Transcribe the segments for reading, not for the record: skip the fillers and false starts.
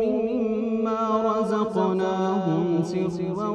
mimma razaqnahum sirran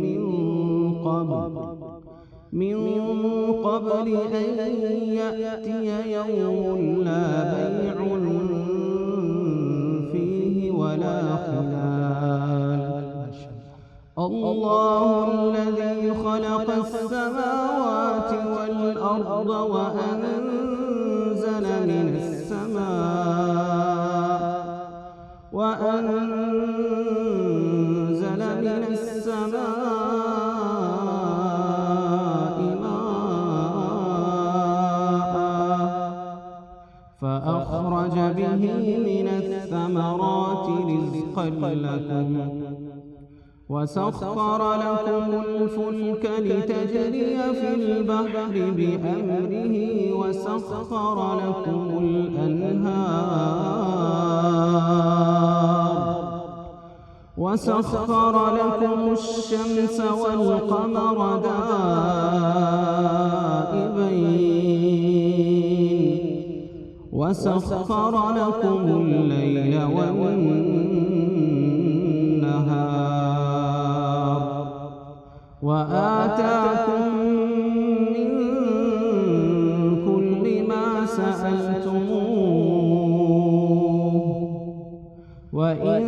min qabli an ya'tiya yawmun la bay'un fihi wa la khilal Allahu alladhi khalaqa as-samawati wal arda wa anzala minas samaa'i فأخرج به من الثمرات رزقا لكم وسخر لكم الفلك لتجري في البحر بأمره وسخر لكم الشمس والقمر دائبين وسخر لكم الليل والنهار وآتاكم من كل ما سألتموه وإن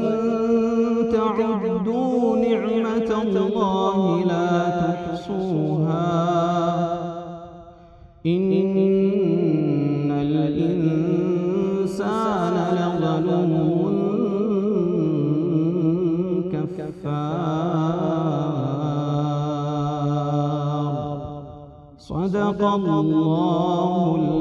تعدوا نعمة الله لا تحصوها إن الإنسان لظلوم كفار صدق الله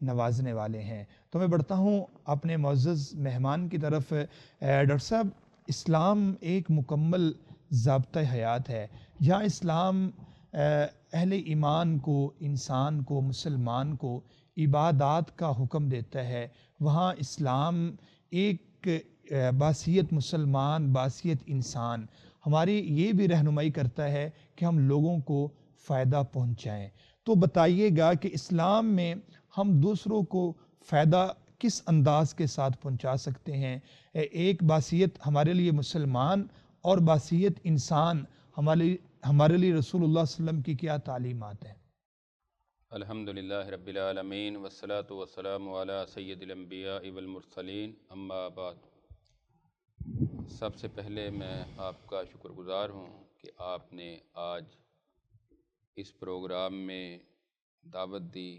نوازنے والے ہیں۔ تو میں بڑھتا ہوں اپنے معزز مہمان کی طرف۔ ڈاکٹر صاحب، اسلام ایک مکمل ضابطۂ حیات ہے۔ جہاں اسلام اہل ایمان کو، انسان کو، مسلمان کو عبادات کا حکم دیتا ہے، وہاں اسلام ایک باصیت مسلمان، باصیت انسان ہماری یہ بھی رہنمائی کرتا ہے کہ ہم لوگوں کو فائدہ پہنچائیں۔ تو بتائیے گا کہ اسلام میں ہم دوسروں کو فائدہ کس انداز کے ساتھ پہنچا سکتے ہیں؟ ایک باصیت ہمارے لیے مسلمان اور باصیت انسان ہمارے لیے رسول اللہ صلی اللہ علیہ وسلم کی کیا تعلیمات ہیں؟ الحمدللہ رب العالمین والصلاة والسلام علی سید الانبیاء والمرسلین، اما بعد۔ سب سے پہلے میں آپ کا شکر گزار ہوں کہ آپ نے آج اس پروگرام میں دعوت دی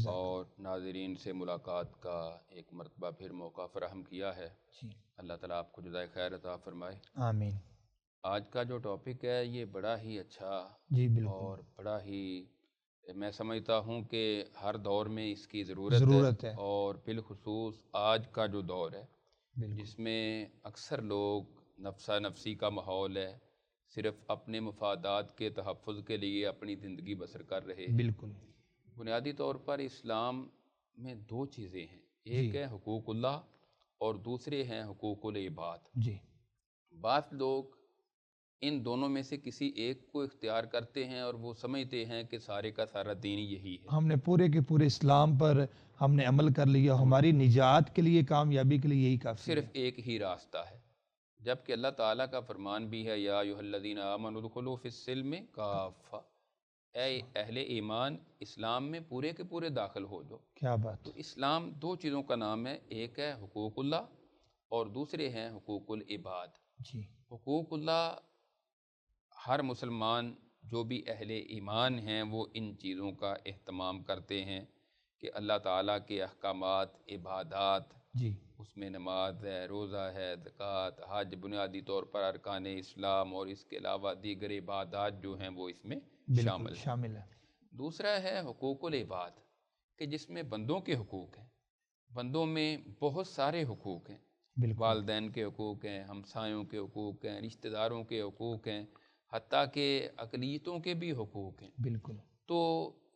اور ناظرین سے ملاقات کا ایک مرتبہ پھر موقع فراہم کیا ہے۔ اللہ تعالیٰ آپ کو جزائے خیر عطا فرمائے، آمین۔ آج کا جو ٹاپک ہے یہ بڑا ہی اچھا اور بڑا ہی، میں سمجھتا ہوں کہ ہر دور میں اس کی ضرورت ہے، اور بالخصوص آج کا جو دور ہے جس میں اکثر لوگ نفسا نفسی کا ماحول ہے، صرف اپنے مفادات کے تحفظ کے لیے اپنی زندگی بسر کر رہے ہیں۔ بالکل۔ بنیادی طور پر اسلام میں دو چیزیں ہیں، ایک ہے حقوق اللہ اور دوسرے ہیں حقوق العباد۔ بعض لوگ ان دونوں میں سے کسی ایک کو اختیار کرتے ہیں اور وہ سمجھتے ہیں کہ سارے کا سارا دین یہی ہے، ہم نے پورے کے پورے اسلام پر ہم نے عمل کر لیا، ہماری نجات کے لیے، کامیابی کے لیے یہی کافی ہے، صرف ایک ہی راستہ ہے۔ جبکہ اللہ تعالیٰ کا فرمان بھی ہے، یا ایھا الذین آمنوا ادخلوا فی السلم کافہ، اے اہل ایمان اسلام میں پورے کے پورے داخل ہو جاؤ۔ کیا بات! تو اسلام دو چیزوں کا نام ہے، ایک ہے حقوق اللہ اور دوسرے ہیں حقوق العباد۔ حقوق اللہ ہر مسلمان جو بھی اہل ایمان ہیں وہ ان چیزوں کا اہتمام کرتے ہیں کہ اللہ تعالیٰ کے احکامات، عبادات، اس میں نماز ہے، روزہ ہے، زکوٰۃ، حج، بنیادی طور پر ارکان اسلام، اور اس کے علاوہ دیگر عبادات جو ہیں وہ اس میں شامل ہے۔ دوسرا ہے حقوق العباد، کہ جس میں بندوں کے حقوق ہیں۔ بندوں میں بہت سارے حقوق ہیں، والدین کے حقوق ہیں، ہمسایوں کے حقوق ہیں، رشتہ داروں کے حقوق ہیں، حتیٰ کہ اقلیتوں کے بھی حقوق ہیں۔ بالکل۔ تو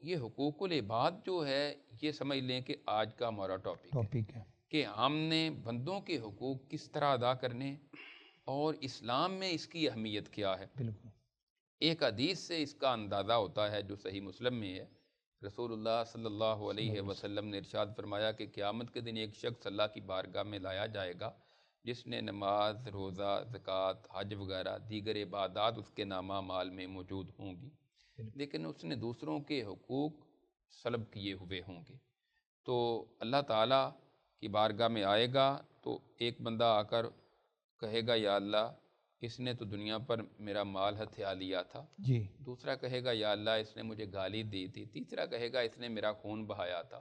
یہ حقوق العباد جو ہے، یہ سمجھ لیں کہ آج کا ہمارا ٹاپک ہے کہ ہم نے بندوں کے حقوق کس طرح ادا کرنے اور اسلام میں اس کی اہمیت کیا ہے۔ بالکل۔ ایک حدیث سے اس کا اندازہ ہوتا ہے جو صحیح مسلم میں ہے۔ رسول اللہ صلی اللہ علیہ وسلم نے ارشاد فرمایا کہ قیامت کے دن ایک شخص اللہ کی بارگاہ میں لایا جائے گا جس نے نماز، روزہ، زکوٰۃ، حج وغیرہ دیگر عبادات اس کے نامہ اعمال میں موجود ہوں گی، لیکن اس نے دوسروں کے حقوق سلب کیے ہوئے ہوں گے۔ تو اللہ تعالیٰ کی بارگاہ میں آئے گا تو ایک بندہ آ کر کہے گا، یا اللہ اس نے تو دنیا پر میرا مال ہتھیا لیا تھا۔ دوسرا کہے گا، یا اللہ اس نے مجھے گالی دی تھی۔ تیسرا کہے گا، اس نے میرا خون بہایا تھا۔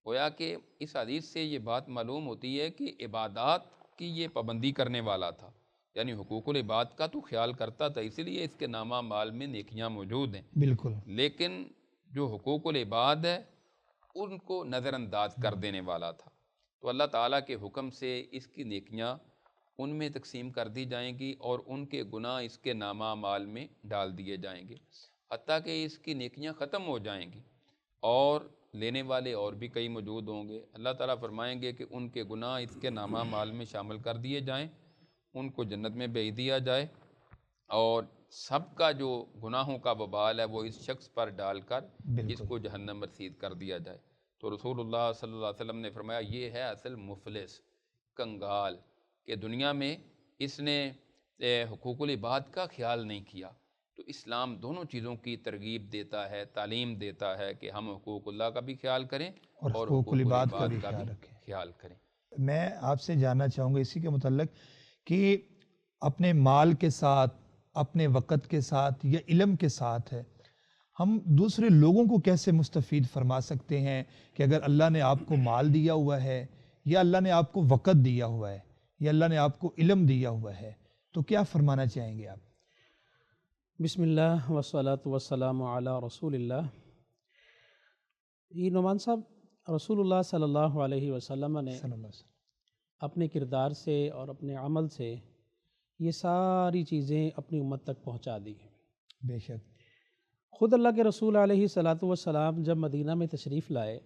گویا کہ اس حدیث سے یہ بات معلوم ہوتی ہے کہ عبادات کی یہ پابندی کرنے والا تھا، یعنی حقوق العباد کا تو خیال کرتا تھا، اسی لیے اس کے نامہ اعمال میں نیکیاں موجود ہیں۔ بالکل۔ لیکن جو حقوق العباد ہے ان کو نظر انداز کر دینے والا تھا۔ تو اللہ تعالیٰ کے حکم سے اس کی نیکیاں ان میں تقسیم کر دی جائیں گی اور ان کے گناہ اس کے نامہ اعمال میں ڈال دیے جائیں گے، حتیٰ کہ اس کی نیکیاں ختم ہو جائیں گی اور لینے والے اور بھی کئی موجود ہوں گے۔ اللہ تعالیٰ فرمائیں گے کہ ان کے گناہ اس کے نامہ اعمال میں شامل کر دیے جائیں، ان کو جنت میں بھیج دیا جائے، اور سب کا جو گناہوں کا وبال ہے وہ اس شخص پر ڈال کر اس کو جہنم رسید کر دیا جائے۔ تو رسول اللہ صلی اللہ علیہ وسلم نے فرمایا یہ ہے اصل مفلس، کنگال، کہ دنیا میں اس نے حقوق العباد کا خیال نہیں کیا۔ تو اسلام دونوں چیزوں کی ترغیب دیتا ہے، تعلیم دیتا ہے کہ ہم حقوق اللہ کا بھی خیال کریں اور حقوق العباد کا بھی خیال کریں۔ میں آپ سے جاننا چاہوں گا اسی کے متعلق کہ اپنے مال کے ساتھ، اپنے وقت کے ساتھ یا علم کے ساتھ ہے ہم دوسرے لوگوں کو کیسے مستفید فرما سکتے ہیں کہ اگر اللہ نے آپ کو مال دیا ہوا ہے یا اللہ نے آپ کو وقت دیا ہوا ہے یا اللہ نے آپ کو علم دیا ہوا ہے تو کیا فرمانا چاہیں گے آپ؟ بسم اللہ والصلاة والسلام علی رسول اللہ۔ نعمان صاحب، رسول اللہ صلی اللہ علیہ وسلم نے صلی اللہ علیہ وسلم اپنے کردار سے اور اپنے عمل سے یہ ساری چیزیں اپنی امت تک پہنچا دی ہیں۔ بے شک خود اللہ کے رسول علیہ الصلاۃ والسلام جب مدینہ میں تشریف لائے،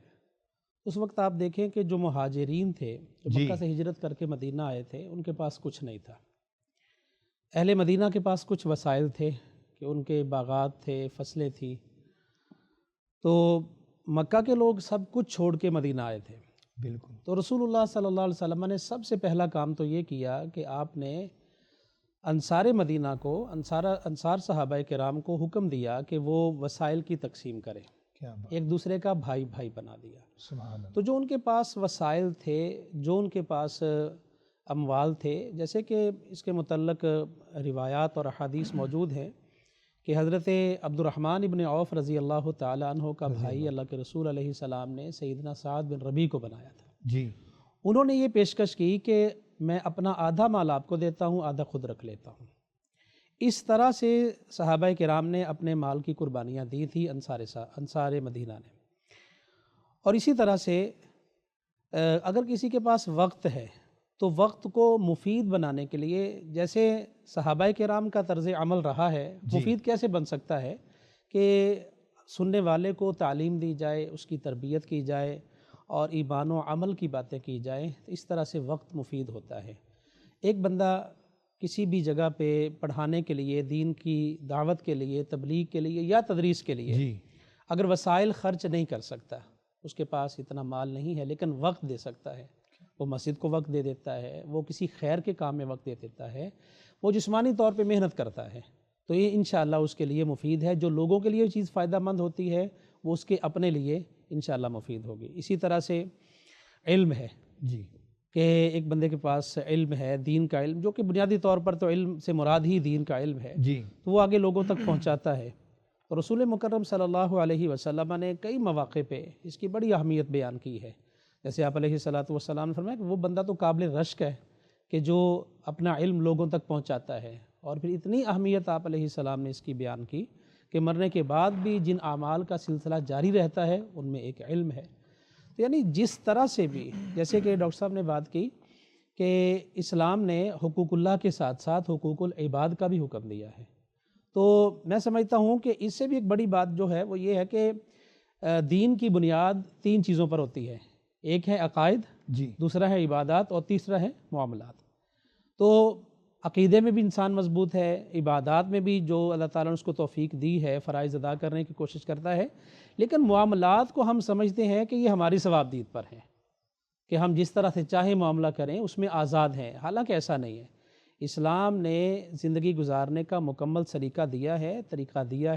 اس وقت آپ دیکھیں کہ جو مہاجرین تھے، جو جی مکہ سے ہجرت کر کے مدینہ آئے تھے، ان کے پاس کچھ نہیں تھا۔ اہل مدینہ کے پاس کچھ وسائل تھے کہ ان کے باغات تھے، فصلیں تھیں، تو مکہ کے لوگ سب کچھ چھوڑ کے مدینہ آئے تھے۔ بالکل تو رسول اللہ صلی اللہ علیہ وسلم نے سب سے پہلا کام تو یہ کیا کہ آپ نے انصار مدینہ کو، انصار صحابہ کرام کو حکم دیا کہ وہ وسائل کی تقسیم کریں، کیا بات، ایک دوسرے کا بھائی بھائی بنا دیا۔ سبحان اللہ۔ تو جو ان کے پاس وسائل تھے، جو ان کے پاس اموال تھے، جیسے کہ اس کے متعلق روایات اور احادیث موجود ہیں کہ حضرت عبد الرحمن ابن عوف رضی اللہ تعالیٰ عنہ کا بھائی اللہ کے رسول علیہ السلام نے سیدنا سعد بن ربیع کو بنایا تھا۔ جی انہوں نے یہ پیشکش کی کہ میں اپنا آدھا مال آپ کو دیتا ہوں، آدھا خود رکھ لیتا ہوں۔ اس طرح سے صحابہ کرام نے اپنے مال کی قربانیاں دی تھی انصار مدینہ نے۔ اور اسی طرح سے اگر کسی کے پاس وقت ہے تو وقت کو مفید بنانے کے لیے، جیسے صحابہ کرام کا طرز عمل رہا ہے، مفید کیسے بن سکتا ہے کہ سننے والے کو تعلیم دی جائے، اس کی تربیت کی جائے اور ایمان و عمل کی باتیں کی جائیں، اس طرح سے وقت مفید ہوتا ہے۔ ایک بندہ کسی بھی جگہ پہ پڑھانے کے لیے، دین کی دعوت کے لیے، تبلیغ کے لیے یا تدریس کے لیے جی اگر وسائل خرچ نہیں کر سکتا، اس کے پاس اتنا مال نہیں ہے، لیکن وقت دے سکتا ہے، وہ مسجد کو وقت دے دیتا ہے، وہ کسی خیر کے کام میں وقت دے دیتا ہے، وہ جسمانی طور پہ محنت کرتا ہے، تو یہ انشاءاللہ اس کے لیے مفید ہے۔ جو لوگوں کے لیے چیز فائدہ مند ہوتی ہے وہ اس کے اپنے لیے انشاءاللہ مفید ہوگی۔ اسی طرح سے علم ہے جی کہ ایک بندے کے پاس علم ہے، دین کا علم، جو کہ بنیادی طور پر تو علم سے مراد ہی دین کا علم ہے، جی تو وہ آگے لوگوں تک پہنچاتا ہے۔ تو رسول مکرم صلی اللہ علیہ وسلم نے کئی مواقع پہ اس کی بڑی اہمیت بیان کی ہے۔ جیسے آپ علیہ الصلاۃ والسلام نے فرمایا کہ وہ بندہ تو قابل رشک ہے کہ جو اپنا علم لوگوں تک پہنچاتا ہے، اور پھر اتنی اہمیت آپ علیہ السلام نے اس کی بیان کی کہ مرنے کے بعد بھی جن اعمال کا سلسلہ جاری رہتا ہے ان میں ایک علم ہے۔ تو یعنی جس طرح سے بھی، جیسے کہ ڈاکٹر صاحب نے بات کی کہ اسلام نے حقوق اللہ کے ساتھ ساتھ حقوق العباد کا بھی حکم دیا ہے، تو میں سمجھتا ہوں کہ اس سے بھی ایک بڑی بات جو ہے وہ یہ ہے کہ دین کی بنیاد تین چیزوں پر ہوتی ہے، ایک ہے عقائد، جی دوسرا ہے عبادات، اور تیسرا ہے معاملات۔ تو عقیدے میں بھی انسان مضبوط ہے، عبادات میں بھی جو اللہ تعالیٰ نے اس کو توفیق دی ہے فرائض ادا کرنے کی کوشش کرتا ہے، لیکن معاملات کو ہم سمجھتے ہیں کہ یہ ہماری ثوابدید پر ہیں کہ ہم جس طرح سے چاہیں معاملہ کریں، اس میں آزاد ہیں، حالانکہ ایسا نہیں ہے۔ اسلام نے زندگی گزارنے کا مکمل طریقہ دیا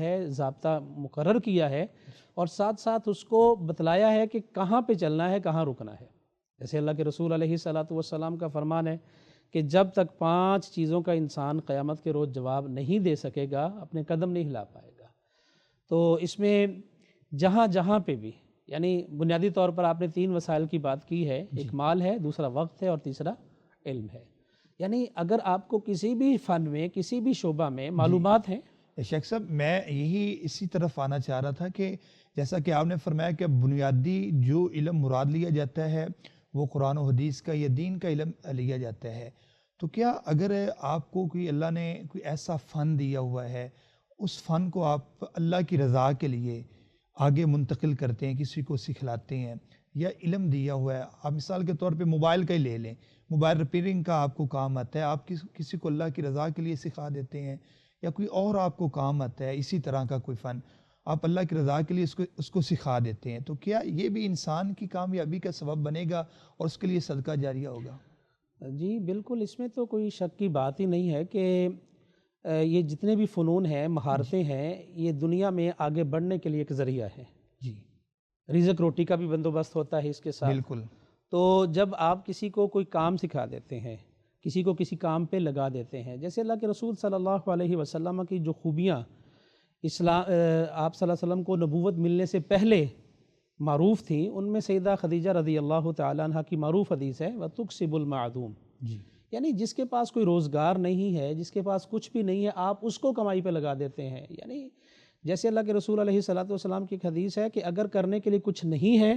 ہے، ضابطہ مقرر کیا ہے، اور ساتھ ساتھ اس کو بتلایا ہے کہ کہاں پہ چلنا ہے، کہاں رکنا ہے۔ جیسے اللہ کے رسول علیہ الصلاۃ والسلام کا فرمان ہے کہ جب تک 5 چیزوں کا انسان قیامت کے روز جواب نہیں دے سکے گا، اپنے قدم نہیں ہلا پائے گا۔ تو اس میں جہاں جہاں پہ بھی، یعنی بنیادی طور پر آپ نے 3 وسائل کی بات کی ہے، ایک مال ہے، دوسرا وقت ہے، اور تیسرا علم ہے۔ یعنی اگر آپ کو کسی بھی فن میں، کسی بھی شعبہ میں معلومات ہیں۔ شیخ صاحب، میں یہی اسی طرف آنا چاہ رہا تھا کہ جیسا کہ آپ نے فرمایا کہ بنیادی جو علم مراد لیا جاتا ہے وہ قرآن و حدیث کا یا دین کا علم لیا جاتا ہے، تو کیا اگر آپ کو کوئی اللہ نے کوئی ایسا فن دیا ہوا ہے، اس فن کو آپ اللہ کی رضا کے لیے آگے منتقل کرتے ہیں، کسی کو سکھلاتے ہیں، یا علم دیا ہوا ہے، آپ مثال کے طور پہ موبائل کا ہی لے لیں، موبائل ریپیئرنگ کا آپ کو کام آتا ہے، آپ کسی کو اللہ کی رضا کے لیے سکھا دیتے ہیں، یا کوئی اور آپ کو کام آتا ہے اسی طرح کا کوئی فن، آپ اللہ کی رضا کے لیے اس کو سکھا دیتے ہیں، تو کیا یہ بھی انسان کی کامیابی کا سبب بنے گا اور اس کے لیے صدقہ جاریہ ہوگا؟ جی بالکل، اس میں تو کوئی شک کی بات ہی نہیں ہے کہ یہ جتنے بھی فنون ہیں، مہارتیں ہیں، یہ دنیا میں آگے بڑھنے کے لیے ایک ذریعہ ہے۔ جی رزق روٹی کا بھی بندوبست ہوتا ہے اس کے ساتھ۔ بالکل تو جب آپ کسی کو کوئی کام سکھا دیتے ہیں، کسی کو کسی کام پہ لگا دیتے ہیں، جیسے اللہ کے رسول صلی اللہ علیہ وسلم کی جو خوبیاں آپ صلی اللہ علیہ وسلم کو نبوت ملنے سے پہلے معروف تھیں، ان میں سیدہ خدیجہ رضی اللہ تعالیٰ عنہ کی معروف حدیث ہے وَتُكْسِبُ الْمَعْدُومِ، جی یعنی جس کے پاس کوئی روزگار نہیں ہے، جس کے پاس کچھ بھی نہیں ہے، آپ اس کو کمائی پہ لگا دیتے ہیں۔ یعنی جیسے اللہ کے رسول علیہ الصلاۃ والسلام کی ایک حدیث ہے کہ اگر کرنے کے لیے کچھ نہیں ہے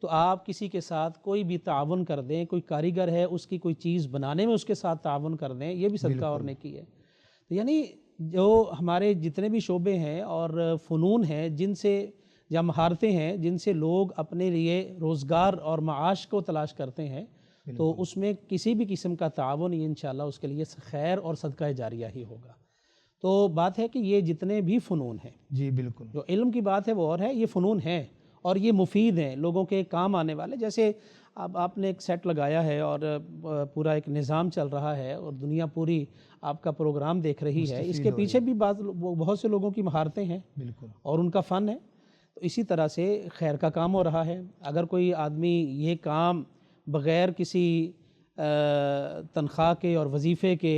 تو آپ کسی کے ساتھ کوئی بھی تعاون کر دیں، کوئی کاریگر ہے اس کی کوئی چیز بنانے میں اس کے ساتھ تعاون کر دیں، یہ بھی صدقہ اور نیکی ہے۔ تو یعنی جو ہمارے جتنے بھی شعبے ہیں اور فنون ہیں جن سے یا مہارتیں ہیں جن سے لوگ اپنے لیے روزگار اور معاش کو تلاش کرتے ہیں، تو اس میں کسی بھی قسم کا تعاون یہ انشاءاللہ اس کے لیے خیر اور صدقہ جاریہ ہی ہوگا۔ تو بات ہے کہ یہ جتنے بھی فنون ہیں، جی بالکل، جو علم کی بات ہے وہ اور ہے، یہ فنون ہیں اور یہ مفید ہیں، لوگوں کے کام آنے والے۔ جیسے اب آپ نے ایک سیٹ لگایا ہے اور پورا ایک نظام چل رہا ہے اور دنیا پوری آپ کا پروگرام دیکھ رہی ہے، اس کے پیچھے بھی بہت سے لوگوں کی مہارتیں ہیں بالکل، اور ان کا فن ہے۔ تو اسی طرح سے خیر کا کام ہو رہا ہے۔ اگر کوئی آدمی یہ کام بغیر کسی تنخواہ کے اور وظیفے کے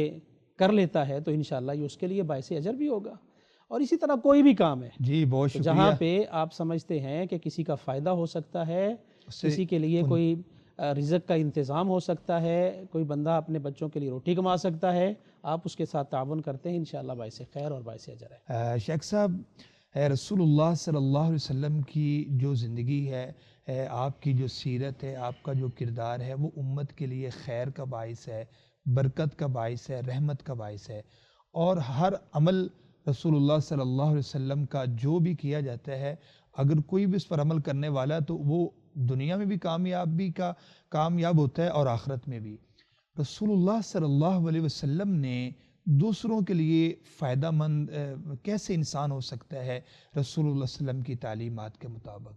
کر لیتا ہے تو انشاءاللہ یہ اس کے لیے باعث اجر بھی ہوگا۔ اور اسی طرح کوئی بھی کام ہے جی بہت شکریہ، جہاں پہ آپ سمجھتے ہیں کہ کسی کا فائدہ ہو سکتا ہے، کسی کے لیے کوئی رزق کا انتظام ہو سکتا ہے، کوئی بندہ اپنے بچوں کے لیے روٹی کما سکتا ہے، آپ اس کے ساتھ تعاون کرتے ہیں، انشاءاللہ باعث خیر اور باعث اجر ہے۔ شیخ صاحب، رسول اللہ صلی اللہ علیہ وسلم کی جو زندگی ہے، آپ کی جو سیرت ہے، آپ کا جو کردار ہے، وہ امت کے لیے خیر کا باعث ہے، برکت کا باعث ہے، رحمت کا باعث ہے، اور ہر عمل رسول اللہ صلی اللہ علیہ وسلم کا جو بھی کیا جاتا ہے، اگر کوئی بھی اس پر عمل کرنے والا تو وہ دنیا میں بھی کامیاب ہوتا ہے اور آخرت میں بھی۔ رسول اللہ صلی اللہ علیہ وسلم نے دوسروں کے لیے فائدہ مند کیسے انسان ہو سکتا ہے رسول اللہ صلی اللہ علیہ وسلم کی تعلیمات کے مطابق؟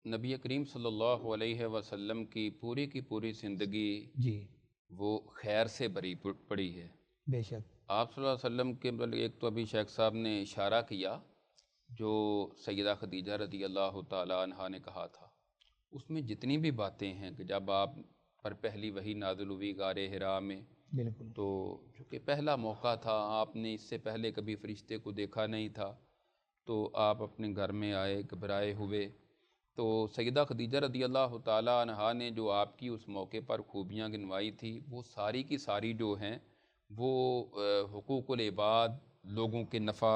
نبی کریم صلی اللہ علیہ وسلم کی پوری زندگی جی وہ خیر سے بری پڑی ہے۔ بے شک، آپ صلی اللہ علیہ وسلم کے ایک تو ابھی شیخ صاحب نے اشارہ کیا جو سیدہ خدیجہ رضی اللہ تعالیٰ عنہا نے کہا تھا، اس میں جتنی بھی باتیں ہیں کہ جب آپ پر پہلی وحی نازل ہوئی غار حرا میں، بالکل، تو چونکہ پہلا موقع تھا، آپ نے اس سے پہلے کبھی فرشتے کو دیکھا نہیں تھا، تو آپ اپنے گھر میں آئے گھبرائے ہوئے، تو سیدہ خدیجہ رضی اللہ تعالیٰ عنہا نے جو آپ کی اس موقع پر خوبیاں گنوائی تھی، وہ ساری کی ساری جو ہیں وہ حقوق العباد، لوگوں کے نفع،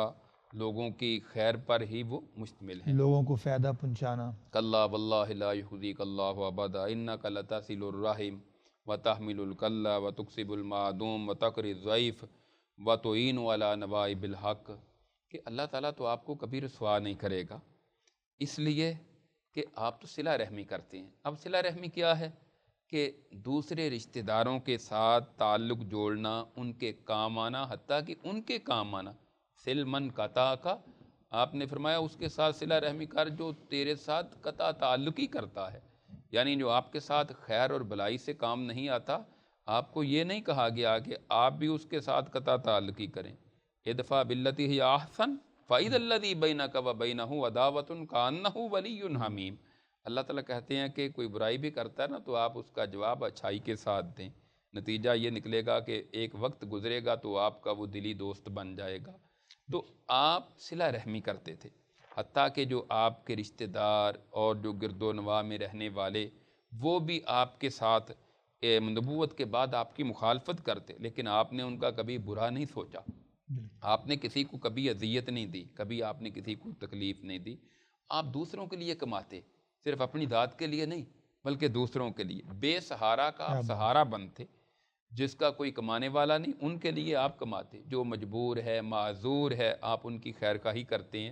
لوگوں کی خیر پر ہی وہ مشتمل ہیں۔ لوگوں کو فائدہ پہنچانا۔ کلا واللہ لا یخزیک اللہ ابدا انک لتصل الرحم وتحمل الکلا وتکسب المعدوم وتقری الضعیف وتعین علی نوائب الحق، کہ اللہ تعالیٰ تو آپ کو کبھی رسوا نہیں کرے گا، اس لیے کہ آپ تو صلہ رحمی کرتے ہیں۔ اب صلہ رحمی کیا ہے؟ کہ دوسرے رشتہ داروں کے ساتھ تعلق جوڑنا، ان کے کام آنا، حتیٰ کہ ان کے کام آنا۔ سل من قطع کا، آپ نے فرمایا اس کے ساتھ صلہ رحمی کر جو تیرے ساتھ قطع تعلق ہی کرتا ہے، یعنی جو آپ کے ساتھ خیر اور بھلائی سے کام نہیں آتا۔ آپ کو یہ نہیں کہا گیا کہ آپ بھی اس کے ساتھ قطع تعلق ہی کریں۔ ادفع باللتی ہی احسن فاذا الذی بینک وبینہ عداوۃ کانہ ولی حمیم۔ اللہ تعالیٰ کہتے ہیں کہ کوئی برائی بھی کرتا ہے نا تو آپ اس کا جواب اچھائی کے ساتھ دیں، نتیجہ یہ نکلے گا کہ ایک وقت گزرے گا تو آپ کا وہ دلی دوست بن جائے گا۔ تو آپ صلہ رحمی کرتے تھے، حتیٰ کہ جو آپ کے رشتہ دار اور جو گرد و نواح میں رہنے والے وہ بھی آپ کے ساتھ نبوت کے بعد آپ کی مخالفت کرتے، لیکن آپ نے ان کا کبھی برا نہیں سوچا، آپ نے کسی کو کبھی اذیت نہیں دی، کبھی آپ نے کسی کو تکلیف نہیں دی۔ آپ دوسروں کے لیے کماتے، صرف اپنی ذات کے لیے نہیں بلکہ دوسروں کے لیے۔ بے سہارا کا آپ سہارا بنتے، جس کا کوئی کمانے والا نہیں ان کے لیے آپ کماتے، جو مجبور ہے معذور ہے آپ ان کی خیر خواہی کرتے ہیں۔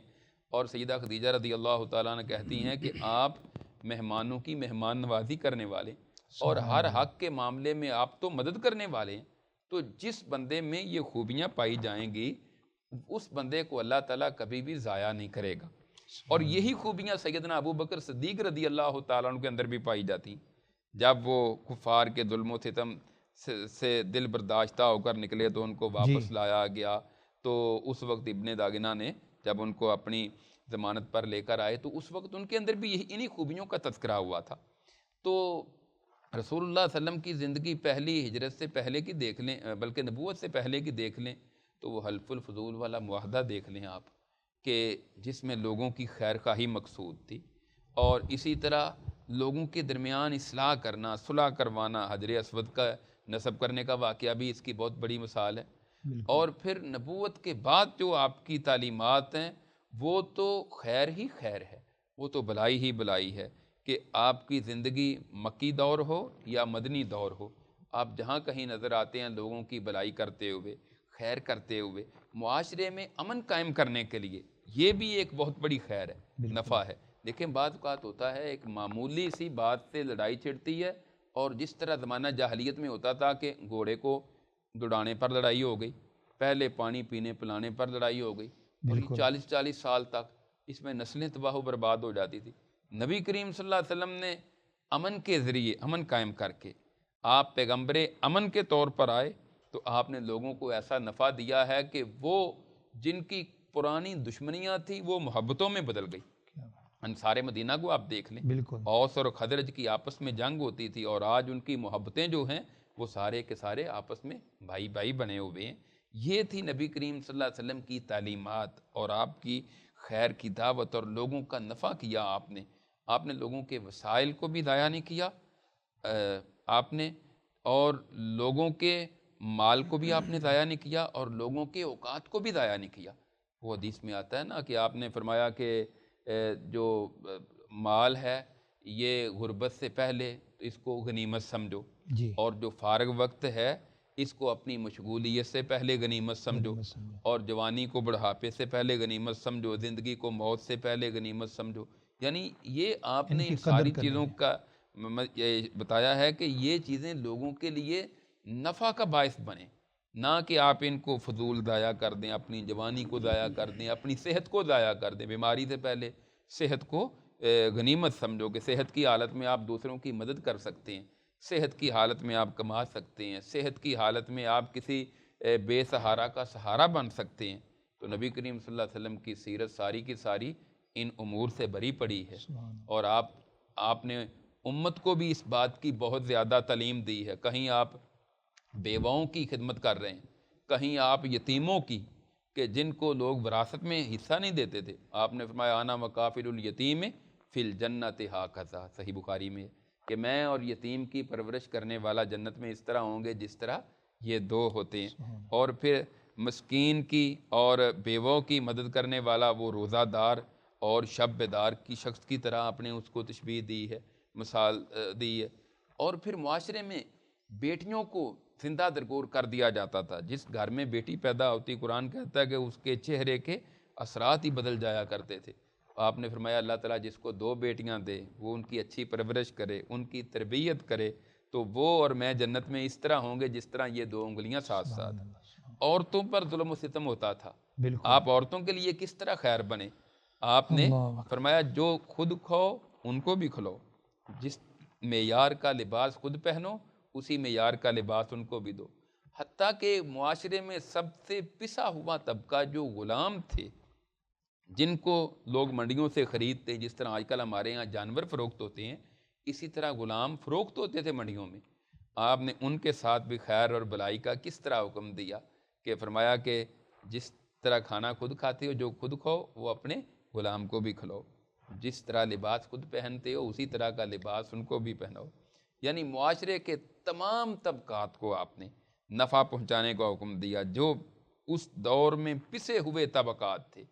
اور سیدہ خدیجہ رضی اللہ تعالیٰ عنہ کہتی ہیں کہ آپ مہمانوں کی مہمان نوازی کرنے والے اور ہر حق کے معاملے میں آپ تو مدد کرنے والے ہیں۔ تو جس بندے میں یہ خوبیاں پائی جائیں گی اس بندے کو اللہ تعالیٰ کبھی بھی ضائع نہیں کرے گا۔ اور یہی خوبیاں سیدنا ابو بکر صدیق رضی اللہ تعالیٰ عنہ کے اندر بھی پائی جاتی، جب وہ کفار کے ظلم و ستم سے دل برداشتہ ہو کر نکلے تو ان کو واپس لایا گیا۔ تو اس وقت ابن داغنہ نے جب ان کو اپنی ضمانت پر لے کر آئے تو اس وقت ان کے اندر بھی انہی خوبیوں کا تذکرہ ہوا تھا۔ تو رسول اللہ صلی اللہ علیہ وسلم کی زندگی پہلی ہجرت سے پہلے کی دیکھ لیں، بلکہ نبوت سے پہلے کی دیکھ لیں، تو وہ حلف الفضول والا معاہدہ دیکھ لیں آپ، کہ جس میں لوگوں کی خیر خواہی مقصود تھی، اور اسی طرح لوگوں کے درمیان اصلاح کرنا، صلح کروانا۔ حجر اسود کا نصب کرنے کا واقعہ بھی اس کی بہت بڑی مثال ہے۔ اور پھر نبوت کے بعد جو آپ کی تعلیمات ہیں وہ تو خیر ہی خیر ہے، وہ تو بھلائی ہی بھلائی ہے۔ کہ آپ کی زندگی مکی دور ہو یا مدنی دور ہو، آپ جہاں کہیں نظر آتے ہیں لوگوں کی بھلائی کرتے ہوئے، خیر کرتے ہوئے، معاشرے میں امن قائم کرنے کے لیے، یہ بھی ایک بہت بڑی خیر ہے، نفع ہے۔ دیکھیں بعض اوقات ہوتا ہے ایک معمولی سی بات سے لڑائی چھڑتی ہے، اور جس طرح زمانہ جاہلیت میں ہوتا تھا کہ گھوڑے کو دوڑانے پر لڑائی ہو گئی، پہلے پانی پینے پلانے پر لڑائی ہو گئی، اور یہ 40 سال تک اس میں نسلیں تباہ و برباد ہو جاتی تھی۔ نبی کریم صلی اللہ علیہ وسلم نے امن کے ذریعے، امن قائم کر کے، آپ پیغمبر امن کے طور پر آئے، تو آپ نے لوگوں کو ایسا نفع دیا ہے کہ وہ جن کی پرانی دشمنیاں تھیں وہ محبتوں میں بدل گئی۔ انصار مدینہ کو آپ دیکھ لیں، اوس اور خزرج کی آپس میں جنگ ہوتی تھی، اور آج ان کی محبتیں جو ہیں وہ سارے کے سارے آپس میں بھائی بھائی بنے ہوئے ہیں۔ یہ تھی نبی کریم صلی اللہ علیہ وسلم کی تعلیمات، اور آپ کی خیر کی دعوت، اور لوگوں کا نفع کیا آپ نے لوگوں کے وسائل کو بھی ضائع نہیں کیا آپ نے، اور لوگوں کے مال کو بھی آپ نے ضائع نہیں کیا، اور لوگوں کے اوقات کو بھی ضائع نہیں کیا۔ وہ حدیث میں آتا ہے نا کہ آپ نے فرمایا کہ جو مال ہے یہ غربت سے پہلے اس کو غنیمت سمجھو، اور جو فارغ وقت ہے اس کو اپنی مشغولیت سے پہلے غنیمت سمجھو، اور جوانی کو بڑھاپے سے پہلے غنیمت سمجھو، زندگی کو موت سے پہلے غنیمت سمجھو۔ یعنی یہ آپ نے ان ساری چیزوں کا یہ بتایا ہے کہ یہ چیزیں لوگوں کے لیے نفع کا باعث بنے، نہ کہ آپ ان کو فضول ضائع کر دیں، اپنی جوانی کو ضائع کر دیں، اپنی صحت کو ضائع کر دیں۔ بیماری سے پہلے صحت کو غنیمت سمجھو کہ صحت کی حالت میں آپ دوسروں کی مدد کر سکتے ہیں، صحت کی حالت میں آپ کما سکتے ہیں، صحت کی حالت میں آپ کسی بے سہارا کا سہارا بن سکتے ہیں۔ تو نبی کریم صلی اللہ علیہ وسلم کی سیرت ساری کی ساری ان امور سے بری پڑی ہے، اور آپ نے امت کو بھی اس بات کی بہت زیادہ تعلیم دی ہے۔ کہیں آپ بیواؤں کی خدمت کر رہے ہیں، کہیں آپ یتیموں کی، کہ جن کو لوگ وراثت میں حصہ نہیں دیتے تھے، آپ نے فرمایا انا وکافل الیتیم فی الجنت ھکذا، صحیح بخاری میں، کہ میں اور یتیم کی پرورش کرنے والا جنت میں اس طرح ہوں گے جس طرح یہ دو ہوتے ہیں۔ اور پھر مسکین کی اور بیووں کی مدد کرنے والا وہ روزہ دار اور شب بیدار کی شخص کی طرح آپ نے اس کو تشبیہ دی ہے، مثال دی ہے۔ اور پھر معاشرے میں بیٹیوں کو زندہ درگور کر دیا جاتا تھا، جس گھر میں بیٹی پیدا ہوتی قرآن کہتا ہے کہ اس کے چہرے کے اثرات ہی بدل جایا کرتے تھے۔ آپ نے فرمایا اللہ تعالیٰ جس کو 2 بیٹیاں دے، وہ ان کی اچھی پرورش کرے، ان کی تربیت کرے، تو وہ اور میں جنت میں اس طرح ہوں گے جس طرح یہ 2 انگلیاں ساتھ ساتھ۔ عورتوں پر ظلم و ستم ہوتا تھا، آپ عورتوں کے لیے کس طرح خیر بنے؟ آپ نے فرمایا جو خود کھاؤ ان کو بھی کھلاؤ، جس معیار کا لباس خود پہنو اسی معیار کا لباس ان کو بھی دو۔ حتیٰ کہ معاشرے میں سب سے پسا ہوا طبقہ جو غلام تھے، جن کو لوگ منڈیوں سے خریدتے، جس طرح آج کل ہمارے ہاں جانور فروخت ہوتے ہیں، اسی طرح غلام فروخت ہوتے تھے منڈیوں میں۔ آپ نے ان کے ساتھ بھی خیر اور بھلائی کا کس طرح حکم دیا کہ فرمایا کہ جس طرح کھانا خود کھاتے ہو، جو خود کھاؤ وہ اپنے غلام کو بھی کھلاؤ، جس طرح لباس خود پہنتے ہو اسی طرح کا لباس ان کو بھی پہناؤ۔ یعنی معاشرے کے تمام طبقات کو آپ نے نفع پہنچانے کا حکم دیا۔ جو اس دور میں پسے ہوئے طبقات تھے،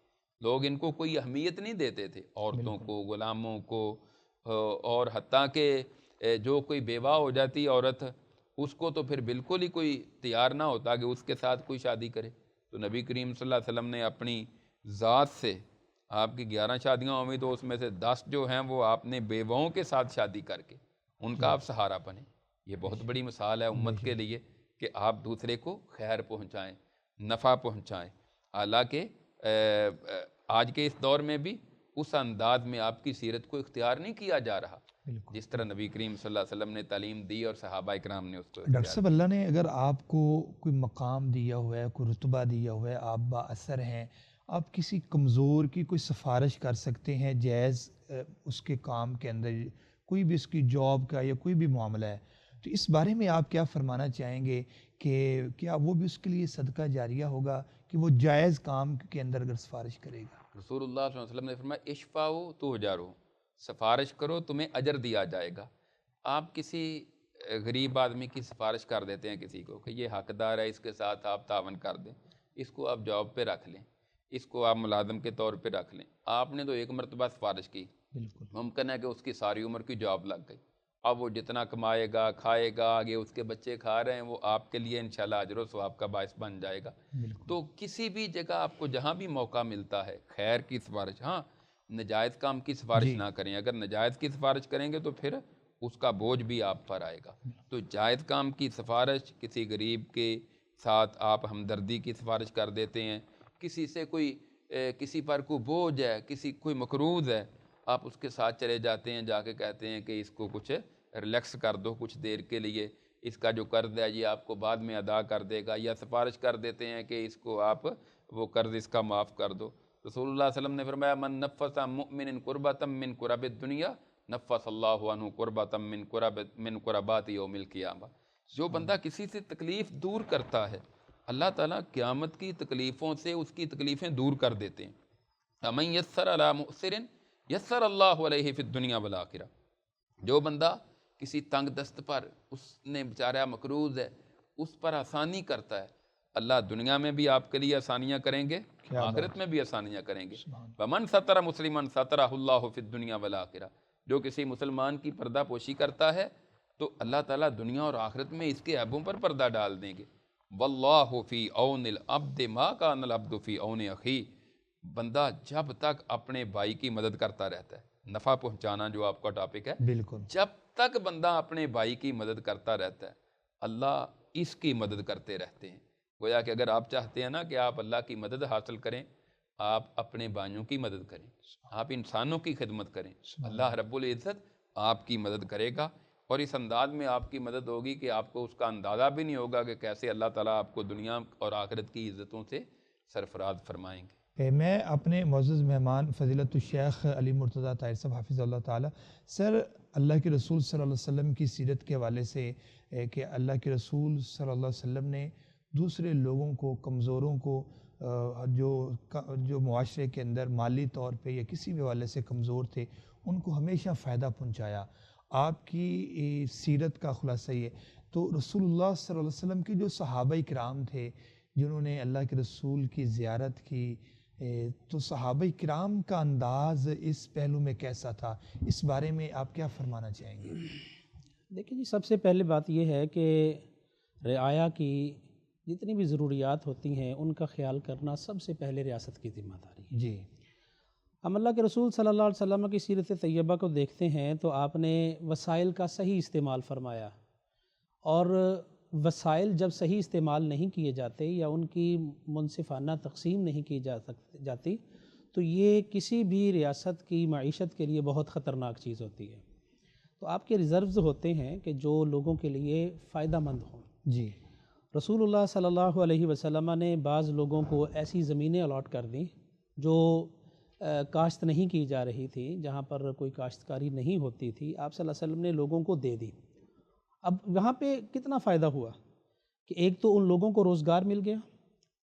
لوگ ان کو کوئی اہمیت نہیں دیتے تھے، عورتوں کو، غلاموں کو، اور حتیٰ کہ جو کوئی بیوہ ہو جاتی عورت، اس کو تو پھر بالکل ہی کوئی تیار نہ ہوتا کہ اس کے ساتھ کوئی شادی کرے۔ تو نبی کریم صلی اللہ علیہ وسلم نے اپنی ذات سے، آپ کی 11 شادیاں ہوئی تو اس میں سے 10 جو ہیں وہ آپ نے بیواؤں کے ساتھ شادی کر کے ان کا آپ سہارا بنے۔ یہ بہت بڑی مثال ہے امت کے لیے کہ آپ دوسرے کو خیر پہنچائیں، نفع پہنچائیں۔ حالانکہ آج کے اس دور میں بھی اس انداز میں آپ کی سیرت کو اختیار نہیں کیا جا رہا جس طرح نبی کریم صلی اللہ علیہ وسلم نے تعلیم دی اور صحابہ اکرام نے اس کو ڈاکٹر صاحب، اللہ نے اگر آپ کو کوئی مقام دیا ہوا ہے، کوئی رتبہ دیا ہوا ہے، آپ با اثر ہیں، آپ کسی کمزور کی کوئی سفارش کر سکتے ہیں جائز اس کے کام کے اندر، کوئی بھی اس کی جاب کا یا کوئی بھی معاملہ ہے، تو اس بارے میں آپ کیا فرمانا چاہیں گے کہ کیا وہ بھی اس کے لیے صدقہ جاریہ ہوگا کہ وہ جائز کام کے اندر اگر سفارش کرے گا؟ رسول اللہ صلی اللہ علیہ وسلم نے فرمایا اشفاؤ تؤجروا، سفارش کرو تمہیں اجر دیا جائے گا۔ آپ کسی غریب آدمی کی سفارش کر دیتے ہیں کسی کو کہ یہ حقدار ہے، اس کے ساتھ آپ تعاون کر دیں، اس کو آپ جاب پہ رکھ لیں، اس کو آپ ملازم کے طور پہ رکھ لیں. آپ نے تو ایک مرتبہ سفارش کی, بالکل ممکن ہے کہ اس کی ساری عمر کی جاب لگ گئی. اب وہ جتنا کمائے گا, کھائے گا, آگے اس کے بچے کھا رہے ہیں, وہ آپ کے لیے انشاءاللہ اجر و ثواب کا باعث بن جائے گا. بالکل. تو کسی بھی جگہ آپ کو جہاں بھی موقع ملتا ہے خیر کی سفارش, ہاں نجائز کام کی سفارش جی نہ کریں. اگر نجائز کی سفارش کریں گے تو پھر اس کا بوجھ بھی آپ پر آئے گا. تو جائز کام کی سفارش, کسی غریب کے ساتھ آپ ہمدردی کی سفارش کر دیتے ہیں, کسی سے کوئی کسی پر کوئی بوجھ ہے, کوئی مقروض ہے, آپ اس کے ساتھ چلے جاتے ہیں, جا کے کہتے ہیں کہ اس کو کچھ ریلیکس کر دو کچھ دیر کے لیے, اس کا جو قرض ہے یہ آپ کو بعد میں ادا کر دے گا, یا سفارش کر دیتے ہیں کہ اس کو آپ وہ قرض اس کا معاف کر دو. رسول اللہ صلی اللہ علیہ وسلم نے فرمایا من نفس عن مؤمن قربۃ من قرب الدنیا نفس اللہ عنہ قربۃ من قربات یوم القیامہ. جو بندہ کسی سے تکلیف دور کرتا ہے, اللہ تعالیٰ قیامت کی تکلیفوں سے اس کی تکلیفیں دور کر دیتے ہیں. فمن یسر علی مؤسر یسر اللہ علیہ فی الدنیا والآخرہ. جو بندہ کسی تنگ دست پر, اس نے بیچارہ مقروض ہے, اس پر آسانی کرتا ہے, اللہ دنیا میں بھی آپ کے لیے آسانیاں کریں گے, آخرت میں بھی آسانیاں کریں گے. ومن ستر مسلما سترہ اللہ فی الدنیا والآخرہ. جو کسی مسلمان کی پردہ پوشی کرتا ہے تو اللہ تعالیٰ دنیا اور آخرت میں اس کے عیبوں پر پردہ ڈال دیں گے. واللہ فی عون العبد ما کان العبد فی عون اخیہ. بندہ جب تک اپنے بھائی کی مدد کرتا رہتا ہے, نفع پہنچانا جو آپ کا ٹاپک ہے, بالکل جب تک بندہ اپنے بھائی کی مدد کرتا رہتا ہے اللہ اس کی مدد کرتے رہتے ہیں. گویا کہ اگر آپ چاہتے ہیں نا کہ آپ اللہ کی مدد حاصل کریں, آپ اپنے بھائیوں کی مدد کریں, آپ انسانوں کی خدمت کریں, اللہ رب العزت آپ کی مدد کرے گا. اور اس انداز میں آپ کی مدد ہوگی کہ آپ کو اس کا اندازہ بھی نہیں ہوگا کہ کیسے اللہ تعالیٰ آپ کو دنیا اور آخرت کی عزتوں سے سرفراز فرمائیں گے. میں اپنے معزز مہمان فضیلت الشیخ علی مرتضیٰ طاہر صاحب حافظ اللہ تعالیٰ, سر اللہ کے رسول صلی اللہ علیہ وسلم کی سیرت کے حوالے سے کہ اللہ کے رسول صلی اللہ علیہ وسلم نے دوسرے لوگوں کو, کمزوروں کو, جو معاشرے کے اندر مالی طور پہ یا کسی بھی حوالے سے کمزور تھے, ان کو ہمیشہ فائدہ پہنچایا. آپ کی سیرت کا خلاصہ یہ. تو رسول اللہ صلی اللہ علیہ وسلم کے جو صحابہ کرام تھے جنہوں نے اللہ کے رسول کی زیارت کی, تو صحابہ کرام کا انداز اس پہلو میں کیسا تھا, اس بارے میں آپ کیا فرمانا چاہیں گے؟ دیکھیں جی, سب سے پہلے بات یہ ہے کہ رعایا کی جتنی بھی ضروریات ہوتی ہیں ان کا خیال کرنا سب سے پہلے ریاست کی ذمہ داری ہے. جی. ہم اللہ کے رسول صلی اللہ علیہ وسلم کی سیرت طیبہ کو دیکھتے ہیں تو آپ نے وسائل کا صحیح استعمال فرمایا, اور وسائل جب صحیح استعمال نہیں کیے جاتے یا ان کی منصفانہ تقسیم نہیں کی جاتی تو یہ کسی بھی ریاست کی معیشت کے لیے بہت خطرناک چیز ہوتی ہے. تو آپ کے ریزروز ہوتے ہیں کہ جو لوگوں کے لیے فائدہ مند ہوں. جی. رسول اللہ صلی اللہ علیہ وسلم نے بعض لوگوں کو ایسی زمینیں الاٹ کر دیں جو کاشت نہیں کی جا رہی تھی, جہاں پر کوئی کاشتکاری نہیں ہوتی تھی, آپ صلی اللہ علیہ وسلم نے لوگوں کو دے دی. اب وہاں پہ کتنا فائدہ ہوا کہ ایک تو ان لوگوں کو روزگار مل گیا,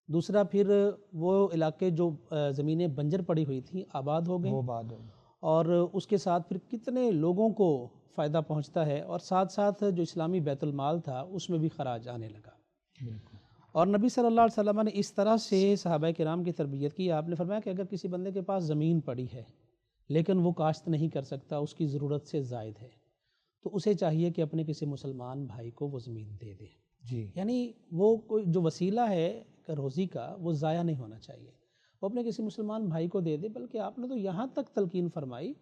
دوسرا پھر وہ علاقے جو زمینیں بنجر پڑی ہوئی تھیں آباد ہو گئیں, اور اس کے ساتھ پھر کتنے لوگوں کو فائدہ پہنچتا ہے, اور ساتھ ساتھ جو اسلامی بیت المال تھا اس میں بھی خراج آنے لگا. اور نبی صلی اللہ علیہ وسلم نے اس طرح سے صحابہ کرام کی تربیت کی. آپ نے فرمایا کہ اگر کسی بندے کے پاس زمین پڑی ہے لیکن وہ کاشت نہیں کر سکتا, اس کی ضرورت سے زائد ہے, تو اسے چاہیے کہ اپنے کسی مسلمان بھائی کو وہ زمین دے دے. جی. یعنی وہ کوئی جو وسیلہ ہے روزی کا وہ ضائع نہیں ہونا چاہیے, وہ اپنے کسی مسلمان بھائی کو دے دے. بلکہ آپ نے تو یہاں تک تلقین فرمائی